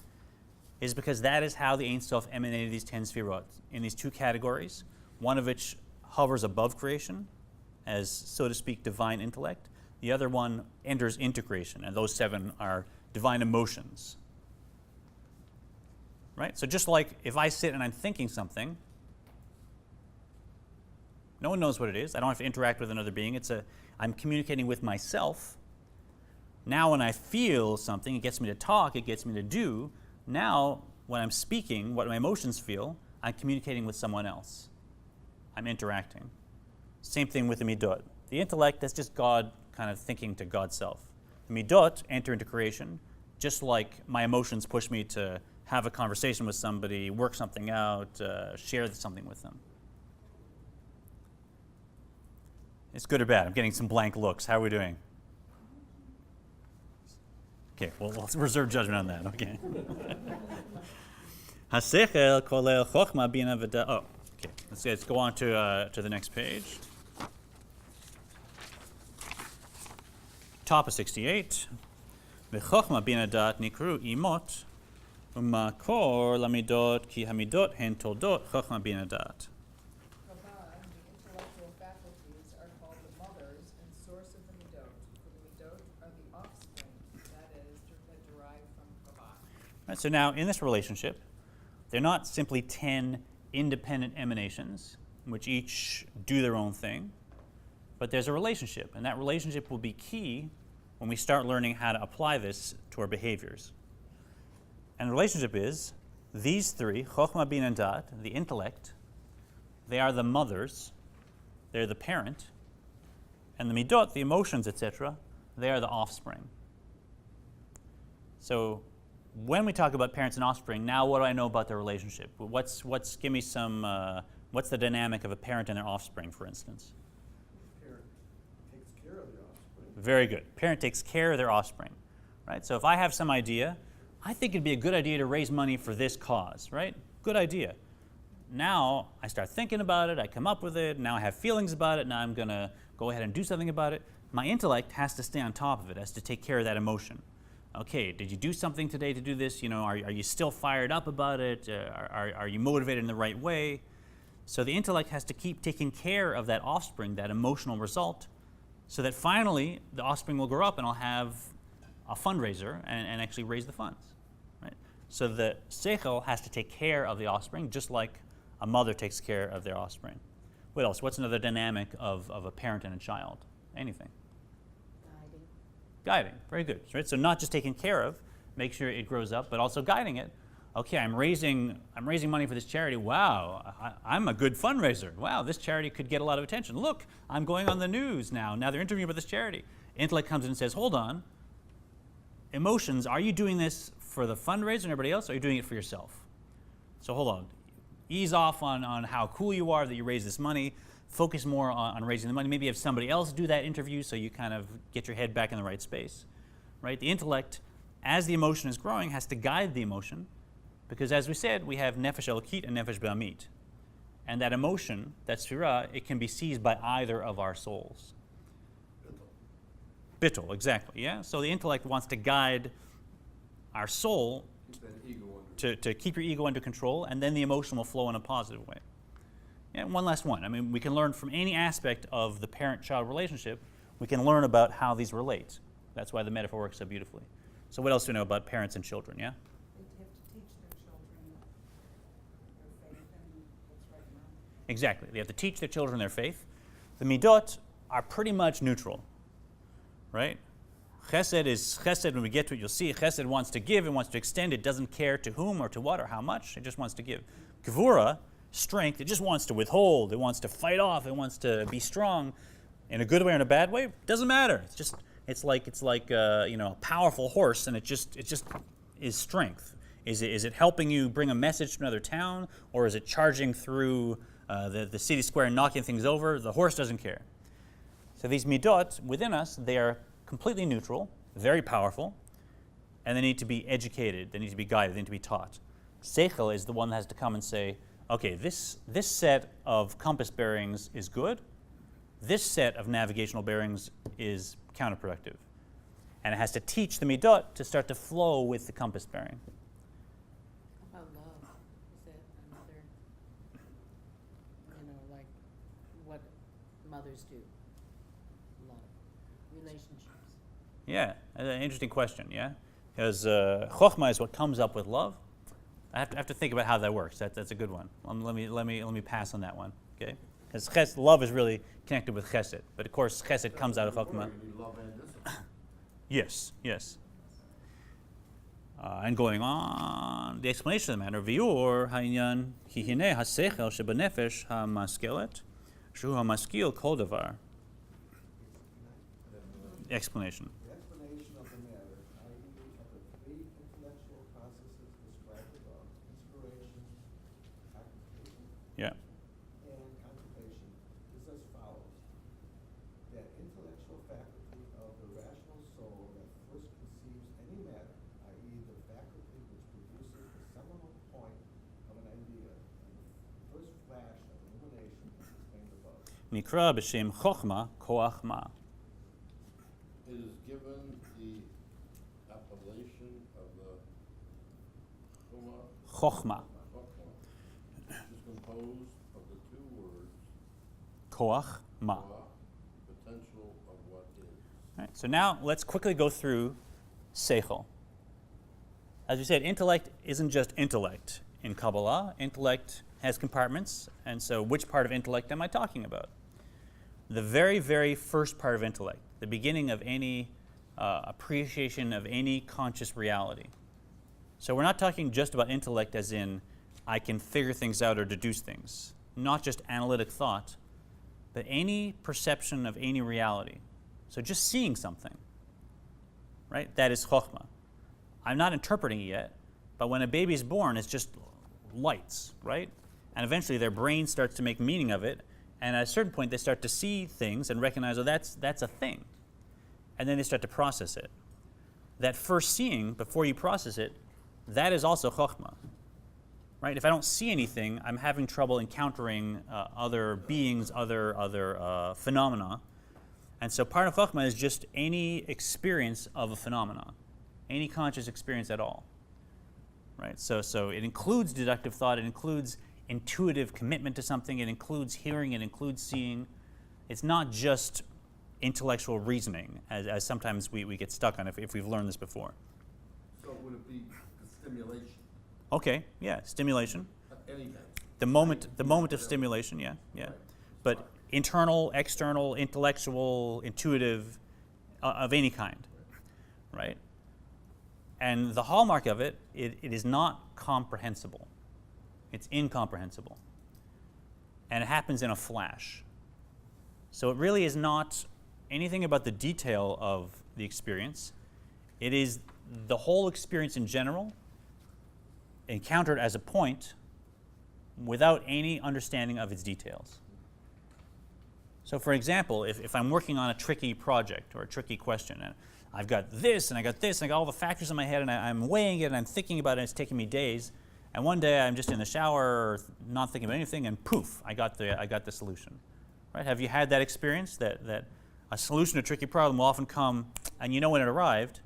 is because that is how the Ein Sof emanated these 10 Sfirot, in these 2 categories, one of which hovers above creation, as, so to speak, divine intellect. The other one enters into creation, and those 7 are divine emotions. Right? So just like if I sit and I'm thinking something, no one knows what it is. I don't have to interact with another being. I'm communicating with myself. Now when I feel something, it gets me to talk, it gets me to do. Now when I'm speaking, what my emotions feel, I'm communicating with someone else. I'm interacting. Same thing with the midot. The intellect, that's just God kind of thinking to God's self. The midot enter into creation, just like my emotions push me to have a conversation with somebody, work something out, share something with them. It's good or bad? I'm getting some blank looks. How are we doing? Okay, well, let's reserve judgment on that, okay? Hasechel kolel chochma bina v'da. Oh, okay. Let's go on to the next page. Top of 68. V'chochma bina dat nikru imot. Umakor lamidot ki hamidot hen toldot chochma bina dat. Kaban, the intellectual faculties, are called the mothers and source of the midot, for the midot are the offspring, that is, that derive from Kaban. Right, so now in this relationship, they're not simply 10 independent emanations, which each do their own thing, but there's a relationship, and that relationship will be key when we start learning how to apply this to our behaviors. And the relationship is, these 3, Chochmah, Bin, and Dat, the intellect, they are the mothers, they're the parent, and the midot, the emotions, etc., they are the offspring. So when we talk about parents and offspring, now what do I know about their relationship? Give me some, what's the dynamic of a parent and their offspring, for instance? Parent takes care of the offspring. Very good. Parent takes care of their offspring, right? So if I have some idea, I think it'd be a good idea to raise money for this cause, right? Good idea. Now I start thinking about it, I come up with it, now I have feelings about it, now I'm going to go ahead and do something about it. My intellect has to stay on top of it, has to take care of that emotion. Okay, did you do something today to do this? Are you still fired up about it? Are you motivated in the right way? So the intellect has to keep taking care of that offspring, that emotional result, so that finally the offspring will grow up and I'll have a fundraiser and actually raise the funds. Right? So the seichel has to take care of the offspring, just like a mother takes care of their offspring. What else? What's another dynamic of a parent and a child? Anything? Guiding. Guiding, very good. Right? So not just taking care of, make sure it grows up, but also guiding it. Okay, I'm raising money for this charity. Wow, I'm a good fundraiser. Wow, this charity could get a lot of attention. Look, I'm going on the news now. Now they're interviewing about this charity. Intellect comes in and says, hold on. Emotions, are you doing this for the fundraiser and everybody else, or are you doing it for yourself? So hold on. Ease off on how cool you are that you raise this money. Focus more on raising the money. Maybe have somebody else do that interview so you kind of get your head back in the right space. Right? The intellect, as the emotion is growing, has to guide the emotion. Because as we said, we have nefesh elokit and nefesh be'amit. And that emotion, that sphira, it can be seized by either of our souls. Bittul, exactly, yeah? So the intellect wants to guide our soul to keep your ego under control, and then the emotion will flow in a positive way. Yeah, one last one. I mean, we can learn from any aspect of the parent-child relationship, we can learn about how these relate. That's why the metaphor works so beautifully. So what else do we know about parents and children, yeah? They have to teach their children their faith and what's right and wrong. Exactly. They have to teach their children their faith. The midot are pretty much neutral, right? Chesed is chesed. When we get to it, you'll see chesed wants to give, it wants to extend. It doesn't care to whom or to what or how much. It just wants to give. Gevura, strength, it just wants to withhold. It wants to fight off. It wants to be strong, in a good way or in a bad way. Doesn't matter. It's like a powerful horse, and it just is strength. Is it helping you bring a message to another town, or is it charging through the city square and knocking things over? The horse doesn't care. So these midot within us, they are completely neutral, very powerful, and they need to be educated, they need to be guided, they need to be taught. Seichel is the one that has to come and say, okay, this set of compass bearings is good, this set of navigational bearings is counterproductive. And it has to teach the midot to start to flow with the compass bearing. How about love? Is that another, like what mothers do? Love. Relationships. Yeah, an interesting question, yeah? Because chokhmah is what comes up with love. I have to think about how that works. That's a good one. Let me pass on that one, okay? Because love is really connected with chesed. But of course, chesed comes out of chokhmah. Yes. And going on, the explanation of the matter, Viur ha'inyan ki hinei ha'seichel shebenefesh ha'maskelet, shu ha'maskil kol davar. Explanation. The explanation of the matter, i.e. of the three intellectual processes described above, inspiration, occupation, Yeah. and contemplation, is as follows. That intellectual faculty of the rational soul that first conceives any matter, i.e. the faculty which produces the seminal point of an idea, and the first flash of illumination is explained above. Nikra b'shem chokhmah koach ma. It is given the appellation of the Chokhmah. which is composed of the two words, Koach ma. potential of what is. All right, so now let's quickly go through seichel. As we said, intellect isn't just intellect. In Kabbalah, intellect has compartments, and so which part of intellect am I talking about? The very, very first part of intellect, the beginning of any appreciation of any conscious reality. So we're not talking just about intellect as in I can figure things out or deduce things, not just analytic thought, but any perception of any reality. So just seeing something, right? That is chokhmah. I'm not interpreting it yet, but when a baby is born, it's just lights, right? And eventually their brain starts to make meaning of it, and at a certain point they start to see things and recognize, oh, that's a thing. and then they start to process it. That first seeing, before you process it, that is also chokhmah. Right? If I don't see anything, I'm having trouble encountering other beings, other phenomena. And so part of chokhmah is just any experience of a phenomena, any conscious experience at all. Right? So it includes deductive thought, it includes intuitive commitment to something, it includes hearing, it includes seeing. It's not just intellectual reasoning, as sometimes we get stuck on if we've learned this before. So would it be the stimulation? Okay, yeah, stimulation. Anything? The moment of stimulation, yeah. Right. But internal, external, intellectual, intuitive, of any kind, right? And the hallmark of it is not comprehensible. It's incomprehensible. And it happens in a flash. So it really is not anything about the detail of the experience. It is the whole experience in general, encountered as a point, without any understanding of its details. So for example, if I'm working on a tricky project or a tricky question, and I've got this, and I got this, and I got all the factors in my head, and I'm weighing it, and I'm thinking about it, and it's taking me days, and one day I'm just in the shower, not thinking about anything, and poof, I got the solution. Right? Have you had that experience, that a solution to a tricky problem will often come, and you know when it arrived,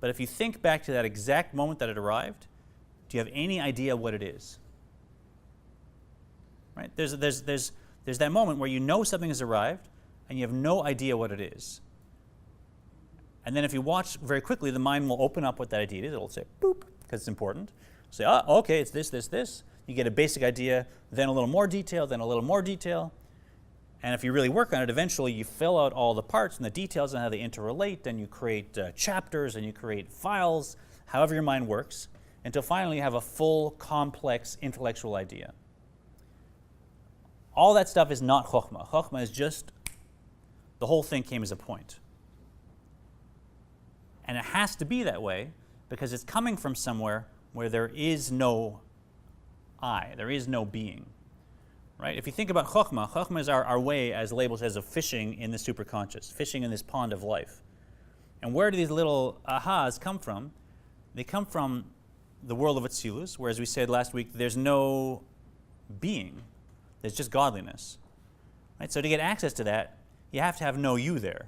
but if you think back to that exact moment that it arrived, do you have any idea what it is? Right? There's that moment where you know something has arrived, and you have no idea what it is. And then if you watch very quickly, the mind will open up what that idea is. It'll say, boop, because it's important. Say, okay, it's this, this, this. You get a basic idea, then a little more detail, then a little more detail. And if you really work on it, eventually you fill out all the parts and the details and how they interrelate, and you create chapters, and you create files, however your mind works, until finally you have a full, complex, intellectual idea. All that stuff is not chokhmah. Chokhmah is just the whole thing came as a point. And it has to be that way because it's coming from somewhere where there is no I, there is no being. Right? If you think about chokhmah, chokhmah is our way, as Label says, of fishing in the superconscious, fishing in this pond of life. And where do these little ahas come from? They come from the world of Atzilus, where, as we said last week, there's no being. There's just godliness. Right? So to get access to that, you have to have no you there.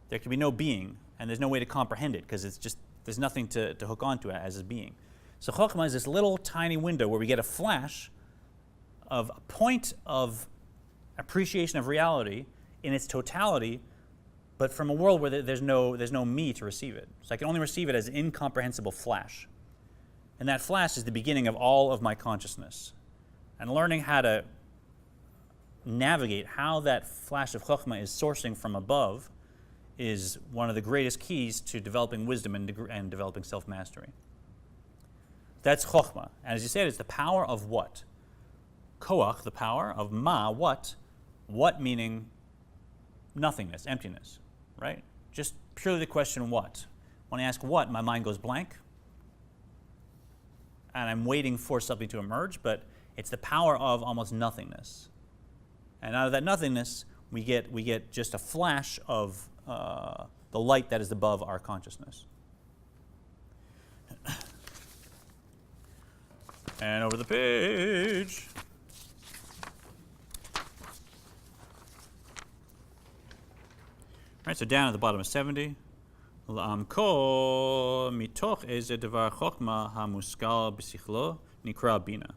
There can be no being, and there's no way to comprehend it, because it's just, there's nothing to hook onto it as a being. So chokhmah is this little tiny window where we get a flash of a point of appreciation of reality in its totality, but from a world where there's no me to receive it. So I can only receive it as an incomprehensible flash. And that flash is the beginning of all of my consciousness. And learning how to navigate how that flash of chokhmah is sourcing from above is one of the greatest keys to developing wisdom and developing self-mastery. That's chokhmah. And as you said, it's the power of what? Koach, the power of ma, what? What meaning nothingness, emptiness, right? Just purely the question what. When I ask what, my mind goes blank, and I'm waiting for something to emerge, but it's the power of almost nothingness. And out of that nothingness, we get just a flash of the light that is above our consciousness. And over the page. Right, so down at the bottom of 70. L'amko mitoch eze devar chokma hamuskal b'sichlo nikra bina.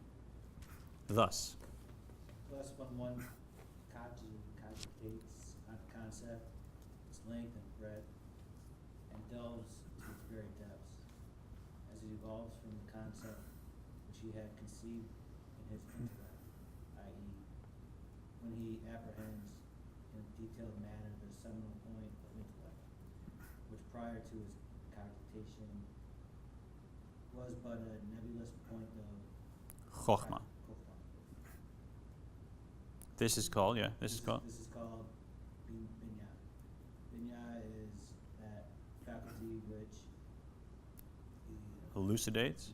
Thus. Thus, when one cogitates on a concept, its length and breadth, and delves to its very depths, as it evolves from the concept which he had conceived in his intellect, i.e., when he apprehends in a detailed manner the seminal point of intellect, which prior to his cogitation was but a nebulous point of Chokhmah. This is called, yeah, this is called. This is called binya. Binya is that faculty which Elucidates.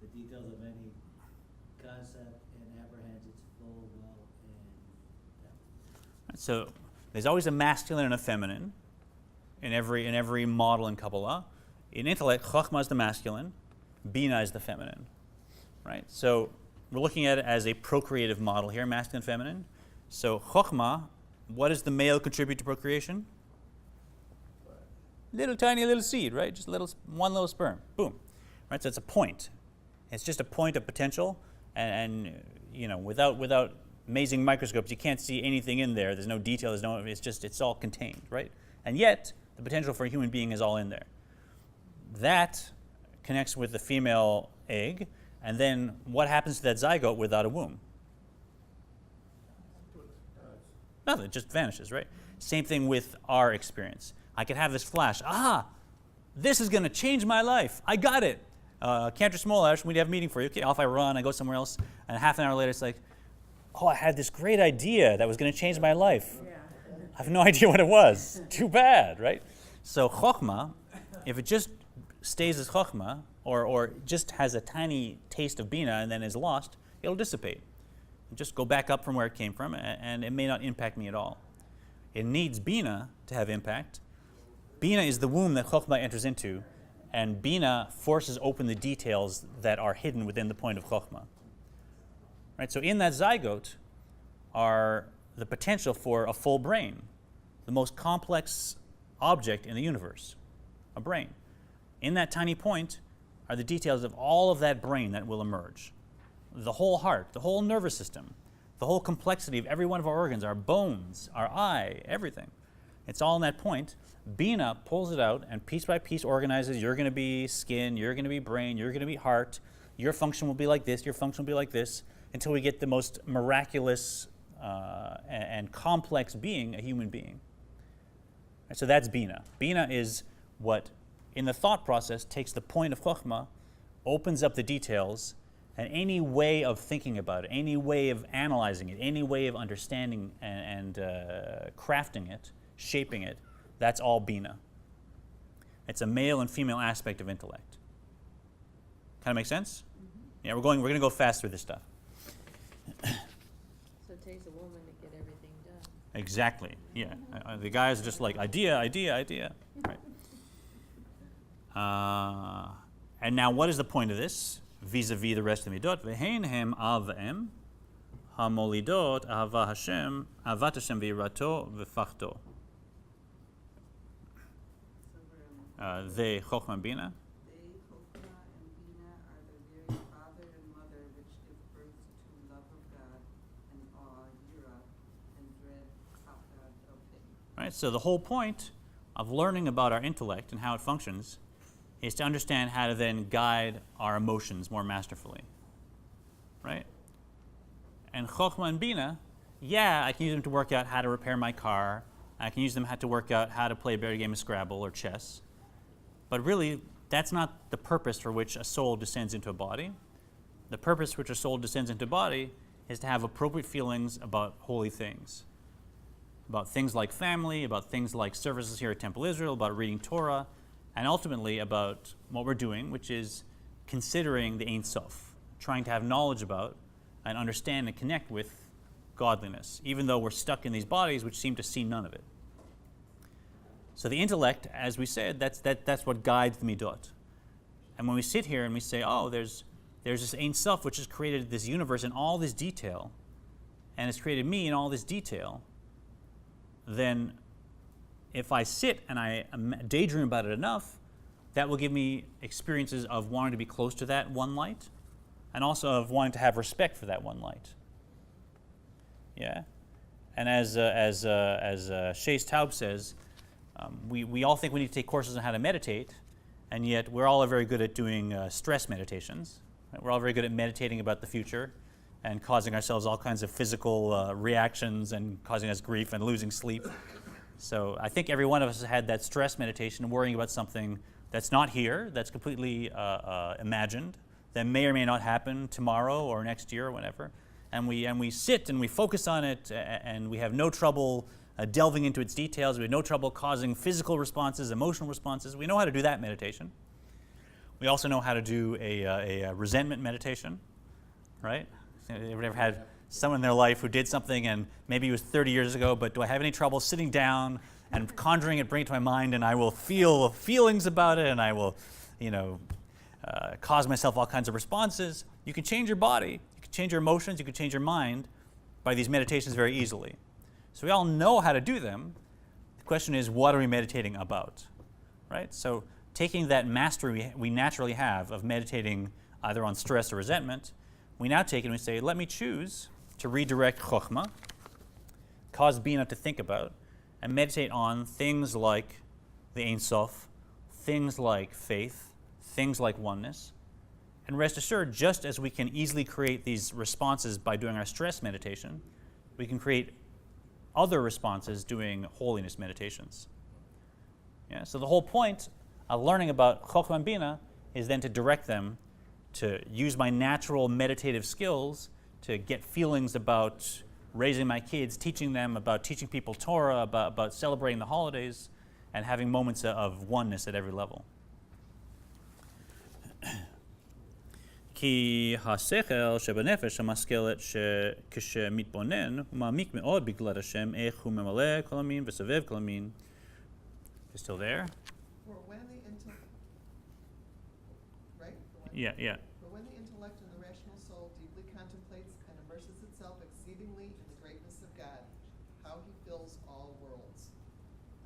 the details of any concept and apprehends its full well and depth. So there's always a masculine and a feminine, in every model in Kabbalah. In intellect, Chokhmah is the masculine, Bina is the feminine, right? So we're looking at it as a procreative model here, masculine, feminine. So Chokhmah, what does the male contribute to procreation? Little tiny little seed, right? Just one little sperm, boom, right? So it's a point. It's just a point of potential, and without amazing microscopes, you can't see anything in there. There's no detail. It's all contained, right? And yet the potential for a human being is all in there. That connects with the female egg, and then what happens to that zygote without a womb? Nothing. It just vanishes, right? Same thing with our experience. I could have this flash. This is going to change my life. I got it. Cantor Smolash, we'd have a meeting for you. Okay, off I run, I go somewhere else, and half an hour later it's like, I had this great idea that was going to change my life. Yeah. I have no idea what it was. Too bad, right? So Chokhmah, if it just stays as Chokhmah, or just has a tiny taste of Bina and then is lost, it'll dissipate. Just go back up from where it came from, and it may not impact me at all. It needs Bina to have impact. Bina is the womb that Chokhmah enters into, and Bina forces open the details that are hidden within the point of Chokhmah. Right? So in that zygote are the potential for a full brain, the most complex object in the universe, a brain. In that tiny point are the details of all of that brain that will emerge. The whole heart, the whole nervous system, the whole complexity of every one of our organs, our bones, our eye, everything. It's all in that point. Bina pulls it out and piece by piece organizes. You're going to be skin, you're going to be brain, you're going to be heart. Your function will be like this, your function will be like this, until we get the most miraculous and complex being, a human being. And so that's Bina. Bina is what, in the thought process, takes the point of Chokhmah, opens up the details, and any way of thinking about it, any way of analyzing it, any way of understanding and crafting it, shaping it, that's all Bina. It's a male and female aspect of intellect. Kind of make sense? Mm-hmm. Yeah, we're going to go fast through this stuff. So it takes a woman to get everything done. Exactly. Yeah. The guys are just like idea. Right. And now, what is the point of this? Vis-a-vis the rest of the midot. Ve'hein hem av'em hamolidot ahavat Hashem v'yirato v'fachto. They Chokhmah and Bina. They, Chokhmah and Bina, are the very father and mother which give birth to love of God and awe, yira, and dread, pachad of him. Right. So the whole point of learning about our intellect and how it functions is to understand how to then guide our emotions more masterfully. Right? And Chokhmah and Bina, I can use them to work out how to repair my car. I can use them to work out how to play a better game of Scrabble or chess. But really, that's not the purpose for which a soul descends into a body. The purpose for which a soul descends into a body is to have appropriate feelings about holy things. About things like family, about things like services here at Temple Israel, about reading Torah, and ultimately about what we're doing, which is considering the Ein Sof, trying to have knowledge about and understand and connect with godliness, even though we're stuck in these bodies which seem to see none of it. So the intellect, as we said, that's what guides the midot. And when we sit here and we say, there's this Ein Sof which has created this universe in all this detail, and has created me in all this detail, then if I sit and I daydream about it enough, that will give me experiences of wanting to be close to that one light, and also of wanting to have respect for that one light. Yeah, and as Shays Taub says, we all think we need to take courses on how to meditate, and yet we're all very good at doing stress meditations. Right? We're all very good at meditating about the future and causing ourselves all kinds of physical reactions and causing us grief and losing sleep. So I think every one of us has had that stress meditation, worrying about something that's not here, that's completely imagined, that may or may not happen tomorrow or next year or whenever. And we sit and we focus on it, and we have no trouble delving into its details. We have no trouble causing physical responses, emotional responses. We know how to do that meditation. We also know how to do a resentment meditation, right? Have ever had someone in their life who did something, and maybe it was 30 years ago, but do I have any trouble sitting down and conjuring it, bring it to my mind, and I will feel feelings about it, and I will, cause myself all kinds of responses. You can change your body, you can change your emotions, you can change your mind by these meditations very easily. So we all know how to do them. The question is, what are we meditating about, right? So taking that mastery we naturally have of meditating either on stress or resentment, we now take it and we say, let me choose to redirect chokhmah, cause Bina to think about, and meditate on things like the Ein Sof, things like faith, things like oneness. And rest assured, just as we can easily create these responses by doing our stress meditation, we can create other responses doing holiness meditations. Yeah, so the whole point of learning about Chokhmah and Bina is then to direct them to use my natural meditative skills to get feelings about raising my kids, teaching them about teaching people Torah, about celebrating the holidays, and having moments of oneness at every level. כי השכל שבנפש המשכלת שכשמתבונן הוא מעמיק מאוד בגלל השם איך הוא ממלא כל המין וסובב כל המין. Is still there? For when the intellect, right? Yeah. For when the intellect and the rational soul deeply contemplates and immerses itself exceedingly in the greatness of God, how he fills all worlds,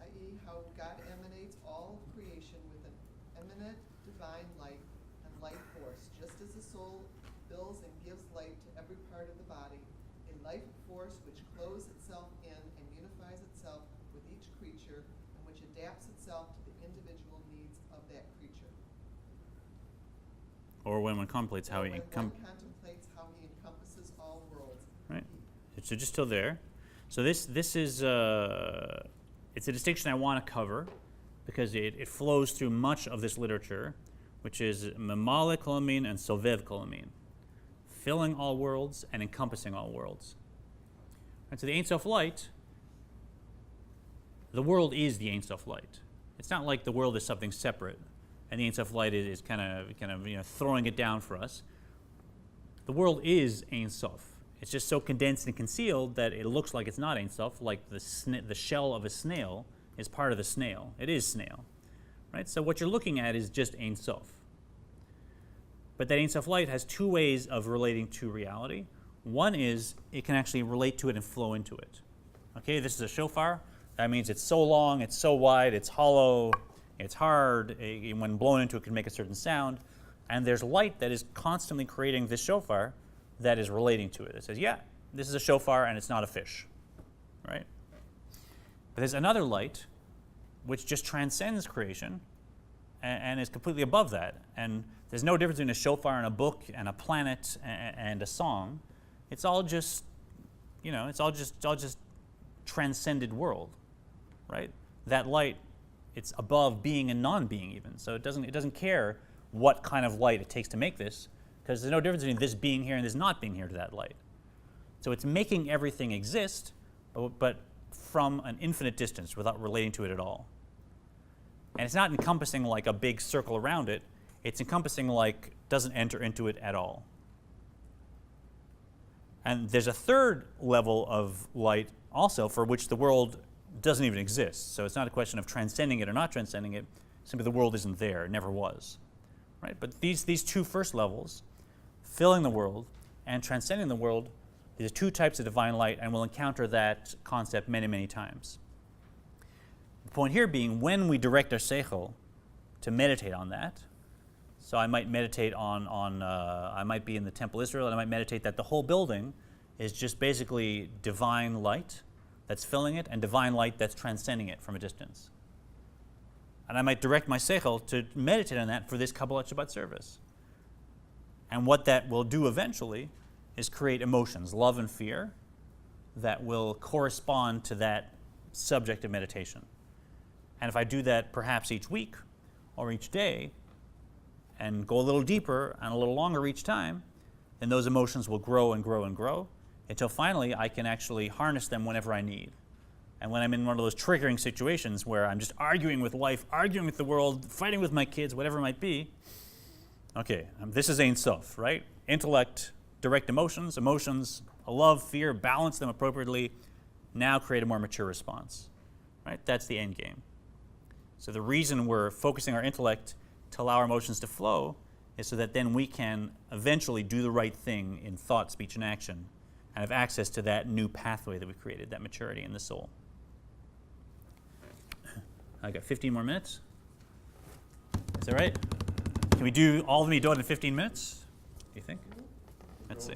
i.e. how God emanates all of creation with an eminent divine light and light force, just as the soul fills and gives light to every part of the body, a life force which clothes itself in and unifies itself with each creature, and which adapts itself to the individual needs of that creature. Or when one contemplates how Or he when one contemplates how he encompasses all worlds. right? So just still there. So this is it's a distinction I want to cover because it flows through much of this literature, which is memale kol hamin and sovev kol hamin, filling all worlds and encompassing all worlds. And so the Ein Sof light, the world is the Ein Sof light. It's not like the world is something separate, and the Ein Sof light is kind of throwing it down for us. The world is Ein Sof. It's just so condensed and concealed that it looks like it's not Ein Sof, like the shell of a snail is part of the snail. It is snail, right? So what you're looking at is just Ein Sof. But that Ein Sof light has two ways of relating to reality. One is it can actually relate to it and flow into it. Okay, this is a shofar. That means it's so long, it's so wide, it's hollow, it's hard. When blown into it, can make a certain sound. And there's light that is constantly creating this shofar that is relating to it. It says, yeah, this is a shofar and it's not a fish, right? But there's another light which just transcends creation and is completely above that. And there's no difference between a shofar and a book and a planet and a song. It's all just, it's all just transcended world, right? That light, it's above being and non-being even. So it doesn't care what kind of light it takes to make this, because there's no difference between this being here and this not being here to that light. So it's making everything exist, but from an infinite distance without relating to it at all. And it's not encompassing like a big circle around it. It's encompassing like doesn't enter into it at all. And there's a third level of light also for which the world doesn't even exist. So it's not a question of transcending it or not transcending it. Simply the world isn't there. It never was. Right? But these two first levels, filling the world and transcending the world, these are two types of divine light, and we'll encounter that concept many, many times. The point here being when we direct our seichel to meditate on that. So I might meditate I might be in the Temple Israel, and I might meditate that the whole building is just basically divine light that's filling it and divine light that's transcending it from a distance. And I might direct my seichel to meditate on that for this Kabbalat Shabbat service. And what that will do eventually is create emotions, love and fear, that will correspond to that subject of meditation. And if I do that perhaps each week or each day, and go a little deeper and a little longer each time, then those emotions will grow and grow and grow until finally I can actually harness them whenever I need. And when I'm in one of those triggering situations where I'm just arguing with life, arguing with the world, fighting with my kids, whatever it might be, okay, this is Ein Sof, right? Intellect, direct emotions, love, fear, balance them appropriately, now create a more mature response. right? That's the end game. So the reason we're focusing our intellect to allow our emotions to flow is so that then we can eventually do the right thing in thought, speech, and action, and have access to that new pathway that we created, that maturity in the soul. I got 15 more minutes. Is that right? Can we do all the midot in 15 minutes? Do you think? Let's see.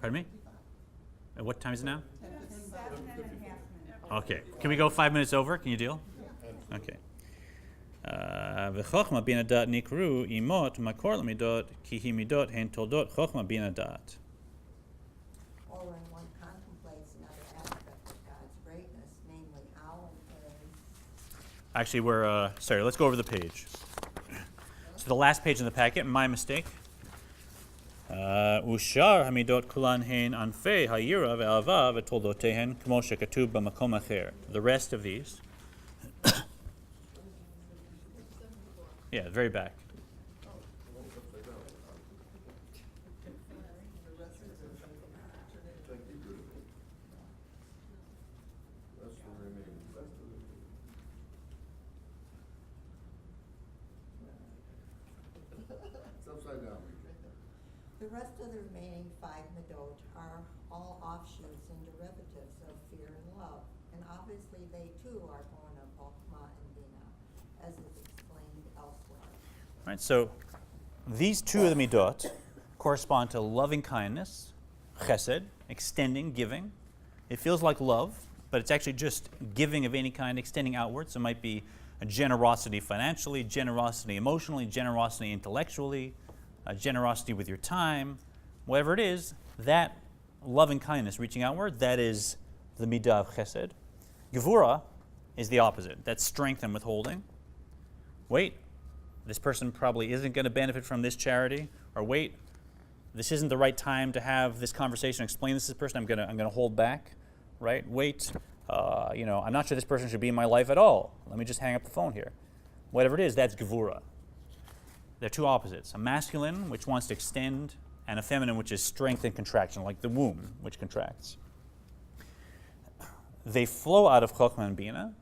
Pardon me? What time is it now? 7.5 Okay. Can we go 5 minutes over? Can you deal? Okay. וחוכמה בין הדעת נקראו אימות מקור למידות כי היא מידות הן תולדות חוכמה בין הדעת. Or when one contemplates another aspect of God's greatness, namely how and Actually, we're, sorry, let's go over the page. So the last page in the packet, my mistake. ושאר המידות כולן הן ענפי היראה והאהבה ותולדותיהן כמו שכתוב במקום אחר. The rest of these. Yeah, very back. the rest of the remaining 5 midot are all offshoots and derivatives of fear and love, and obviously they too are born of Chokhmah and Bina, as is explained elsewhere. Right, so these two of the midot correspond to loving kindness, chesed, extending, giving. It feels like love, but it's actually just giving of any kind, extending outwards. So it might be a generosity financially, generosity emotionally, generosity intellectually, a generosity with your time. Whatever it is, that loving kindness, reaching outward, that is the midah of chesed. Gevura is the opposite. That's strength and withholding. Wait, this person probably isn't going to benefit from this charity, or wait, this isn't the right time to have this conversation, explain this to this person, I'm going to hold back, right? Wait, I'm not sure this person should be in my life at all. Let me just hang up the phone here. Whatever it is, that's gevura. They're two opposites. A masculine, which wants to extend, and a feminine, which is strength and contraction, like the womb, which contracts. They flow out of Chokhmah and Bina.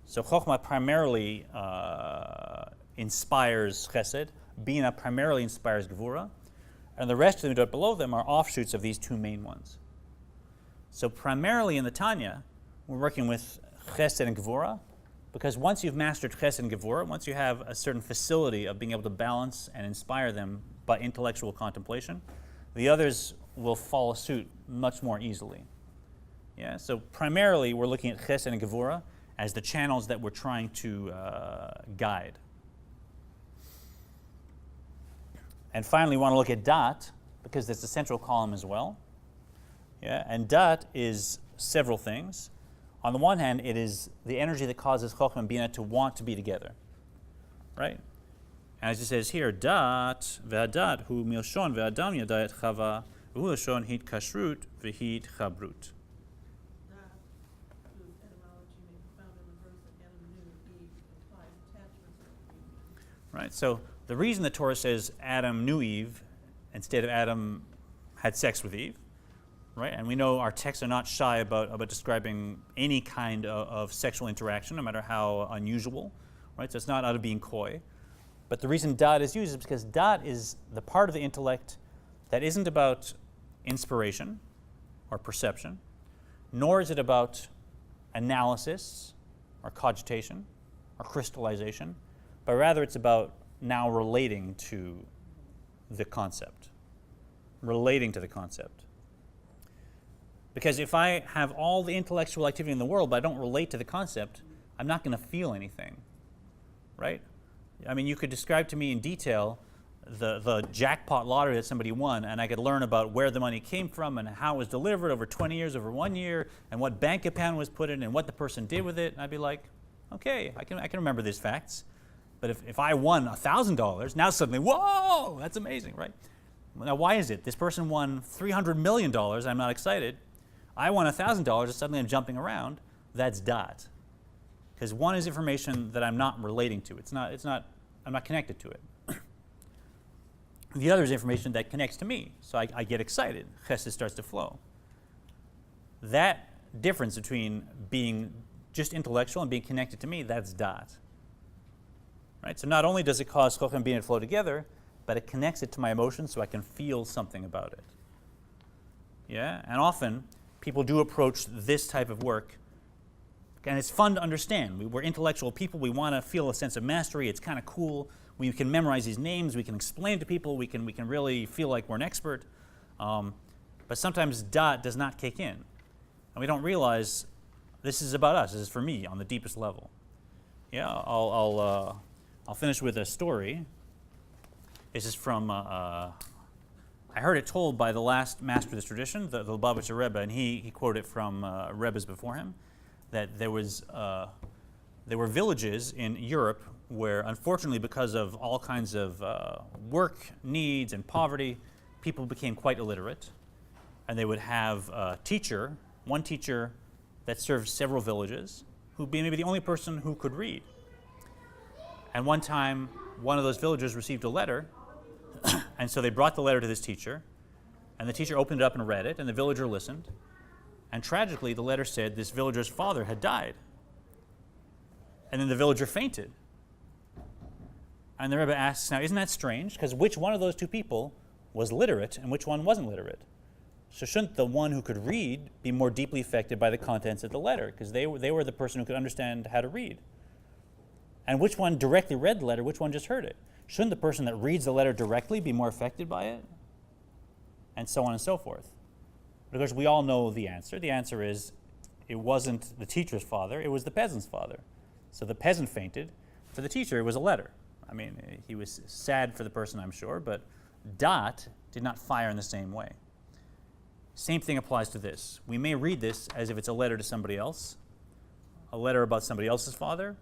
So Chokhmah primarily inspires chesed. Bina primarily inspires gevura. And the rest of the midot below them are offshoots of these two main ones. So primarily in the Tanya, we're working with chesed and gevura, because once you've mastered chesed and gevura, once you have a certain facility of being able to balance and inspire them by intellectual contemplation, the others will follow suit much more easily. Yeah. So primarily we're looking at chesed and gevura as the channels that we're trying to guide. And finally, we want to look at dat, because that's the central column as well. Yeah, and dat is several things. On the one hand, it is the energy that causes Chokhmah and Bina to want to be together, right? As it says here, dat ve'adat hu milshon ve'adam yada et chava v'hu lashon hit kashrut v'hit chabrut. Right, so the reason the Torah says Adam knew Eve instead of Adam had sex with Eve, right? And we know our texts are not shy about describing any kind of sexual interaction, no matter how unusual, right? So it's not out of being coy. But the reason dat is used is because dat is the part of the intellect that isn't about inspiration or perception, nor is it about analysis or cogitation or crystallization, but rather it's about now relating to the concept. Relating to the concept. Because if I have all the intellectual activity in the world, but I don't relate to the concept, I'm not going to feel anything, right? I mean, you could describe to me in detail the jackpot lottery that somebody won, and I could learn about where the money came from and how it was delivered over 20 years, over 1 year, and what bank account was put in and what the person did with it. And I'd be like, okay, I can remember these facts. But if I won $1,000, now suddenly, whoa, that's amazing, right? Now, why is it? This person won $300 million, I'm not excited. I won $1,000, and suddenly I'm jumping around. That's dat. Because one is information that I'm not relating to. I'm not connected to it. The other is information that connects to me, so I get excited. Chesed starts to flow. That difference between being just intellectual and being connected to me, that's dat. Right? So not only does it cause chokhmah and bina to flow together, but it connects it to my emotions so I can feel something about it. Yeah? And often, people do approach this type of work, and it's fun to understand. We're intellectual people. We want to feel a sense of mastery. It's kind of cool. We can memorize these names. We can explain to people. We can really feel like we're an expert. But sometimes dat does not kick in. And we don't realize this is about us. This is for me on the deepest level. Yeah, I'll finish with a story. This is from, I heard it told by the last master of this tradition, the Lubavitcher Rebbe, and he quoted it from Rebbes before him, that there were villages in Europe where, unfortunately, because of all kinds of work needs and poverty, people became quite illiterate. And they would have a teacher, one teacher that served several villages, who'd be maybe the only person who could read. And one time, one of those villagers received a letter, and so they brought the letter to this teacher, and the teacher opened it up and read it, and the villager listened. And tragically, the letter said this villager's father had died. And then the villager fainted. And the Rebbe asks, now, isn't that strange? Because which one of those two people was literate and which one wasn't literate? So shouldn't the one who could read be more deeply affected by the contents of the letter? Because they were the person who could understand how to read. And which one directly read the letter, which one just heard it? Shouldn't the person that reads the letter directly be more affected by it? And so on and so forth. Because we all know the answer. The answer is, it wasn't the teacher's father, it was the peasant's father. So the peasant fainted. For the teacher, it was a letter. I mean, he was sad for the person, I'm sure, but dat did not fire in the same way. Same thing applies to this. We may read this as if it's a letter to somebody else, a letter about somebody else's father,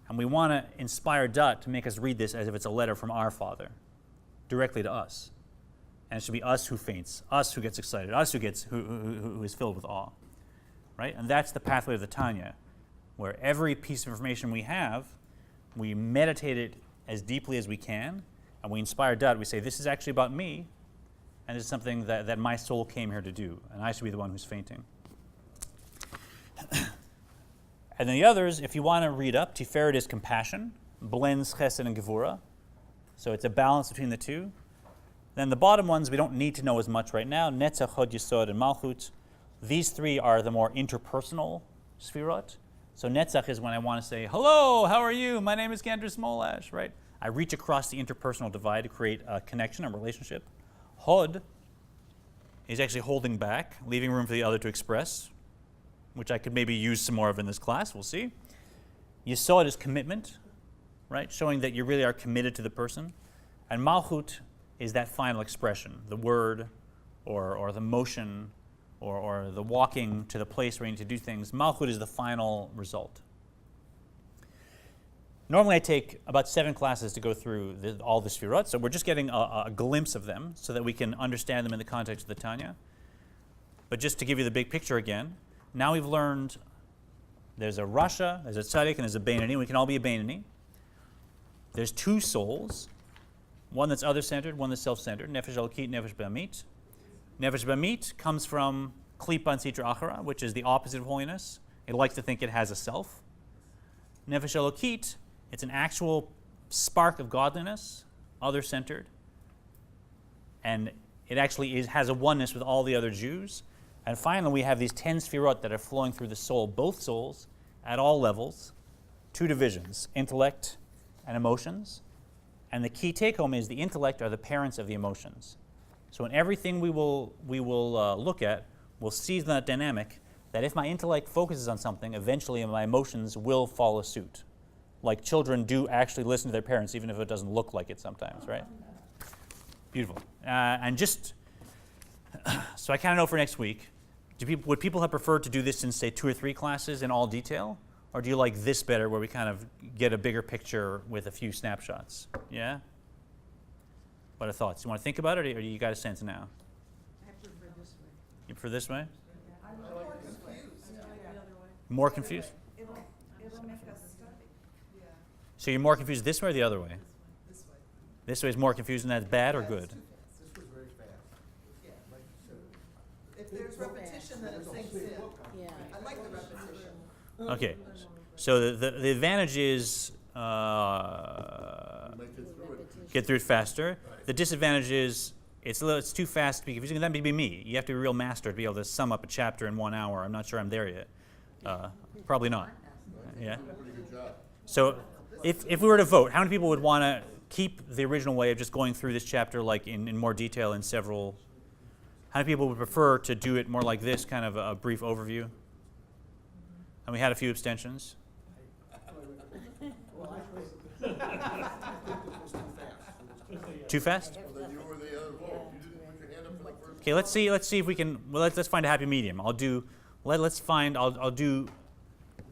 and we want to inspire dat to make us read this as if it's a letter from our father, directly to us. And it should be us who faints, us who gets excited, us who is filled with awe, right? And that's the pathway of the Tanya, where every piece of information we have, we meditate it as deeply as we can, and we inspire dat. We say, this is actually about me, and it's something that my soul came here to do, and I should be the one who's fainting. And then the others, if you want to read up, Tiferet is compassion, blends chesed and gevura, so it's a balance between the two. Then the bottom ones we don't need to know as much right now, Netzach, Hod, Yesod, and Malchut. These three are the more interpersonal sfirot. So Netzach is when I want to say, hello, how are you? My name is Cantor Smolash, right? I reach across the interpersonal divide to create a connection, a relationship. Hod is actually holding back, leaving room for the other to express, which I could maybe use some more of in this class, we'll see. Yesod is commitment, right? Showing that you really are committed to the person. And Malchut is that final expression, the word or the motion or the walking to the place where you need to do things. Malchut is the final result. Normally I take about 7 classes to go through all the sfirot, so we're just getting a glimpse of them so that we can understand them in the context of the Tanya. But just to give you the big picture again, now we've learned there's a Rasha, there's a Tzaddik, and there's a Beinoni. We can all be a Beinoni. There's 2 souls, one that's other-centered, one that's self-centered, Nefesh Elokit, Nefesh B'amit. Nefesh B'amit comes from Klipa and Sitra Achara, which is the opposite of holiness. It likes to think it has a self. Nefesh Elokit, it's an actual spark of godliness, other-centered, and it actually has a oneness with all the other Jews. And finally, we have these 10 sfirot that are flowing through the soul, both souls, at all levels, 2 divisions, intellect and emotions. And the key take-home is the intellect are the parents of the emotions. So in everything we will look at, we'll see that dynamic, that if my intellect focuses on something, eventually my emotions will follow suit. Like children do actually listen to their parents, even if it doesn't look like it sometimes, right? Beautiful. And just, so I kind of know for next week, would people have preferred to do this in, say, 2 or 3 classes in all detail? Or do you like this better, where we kind of get a bigger picture with a few snapshots? Yeah? What are thoughts? You want to think about it, or you got a sense now? I prefer this way. You prefer this way? I'm more confused. More confused? It'll make us study. Yeah, So you're more confused this way or the other way? this way. This way is more confused, and that's bad or good? This was very fast. Yeah. Like you said, If there's repetition, then it sinks like the repetition. Okay, so the advantage is You might get through it. get through it faster. The disadvantage is it's too fast. Because that may be me. You have to be a real master to be able to sum up a chapter in 1 hour. I'm not sure I'm there yet. Probably not. Yeah. You did a pretty good job. So if we were to vote, how many people would want to keep the original way of just going through this chapter like in more detail in several? How many people would prefer to do it more like this, kind of a brief overview? And we had a few abstentions. Too fast? Well, then you were the other vote. You didn't put your hand up for the first. Okay, let's see if we can. Well, let's find a happy medium. I'll do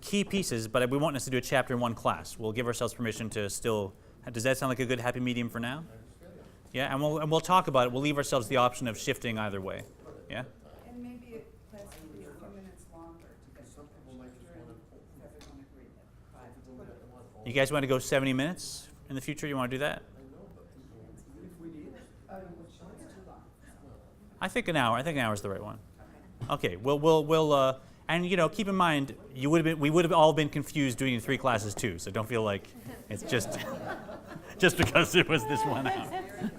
key pieces, but we won't necessarily do a chapter in one class. We'll give ourselves permission to still. Does that sound like a good happy medium for now? Yeah, and we'll talk about it. We'll leave ourselves the option of shifting either way. Yeah. And maybe it has to be a few minutes longer to get Some people might just want to. everyone agreed that 5 You guys want to go 70 minutes in the future? You want to do that? I think an hour. I think an hour is the right one. Okay. We'll and keep in mind we would have all been confused doing it in 3 classes too. So don't feel like it's just because it was this 1 hour.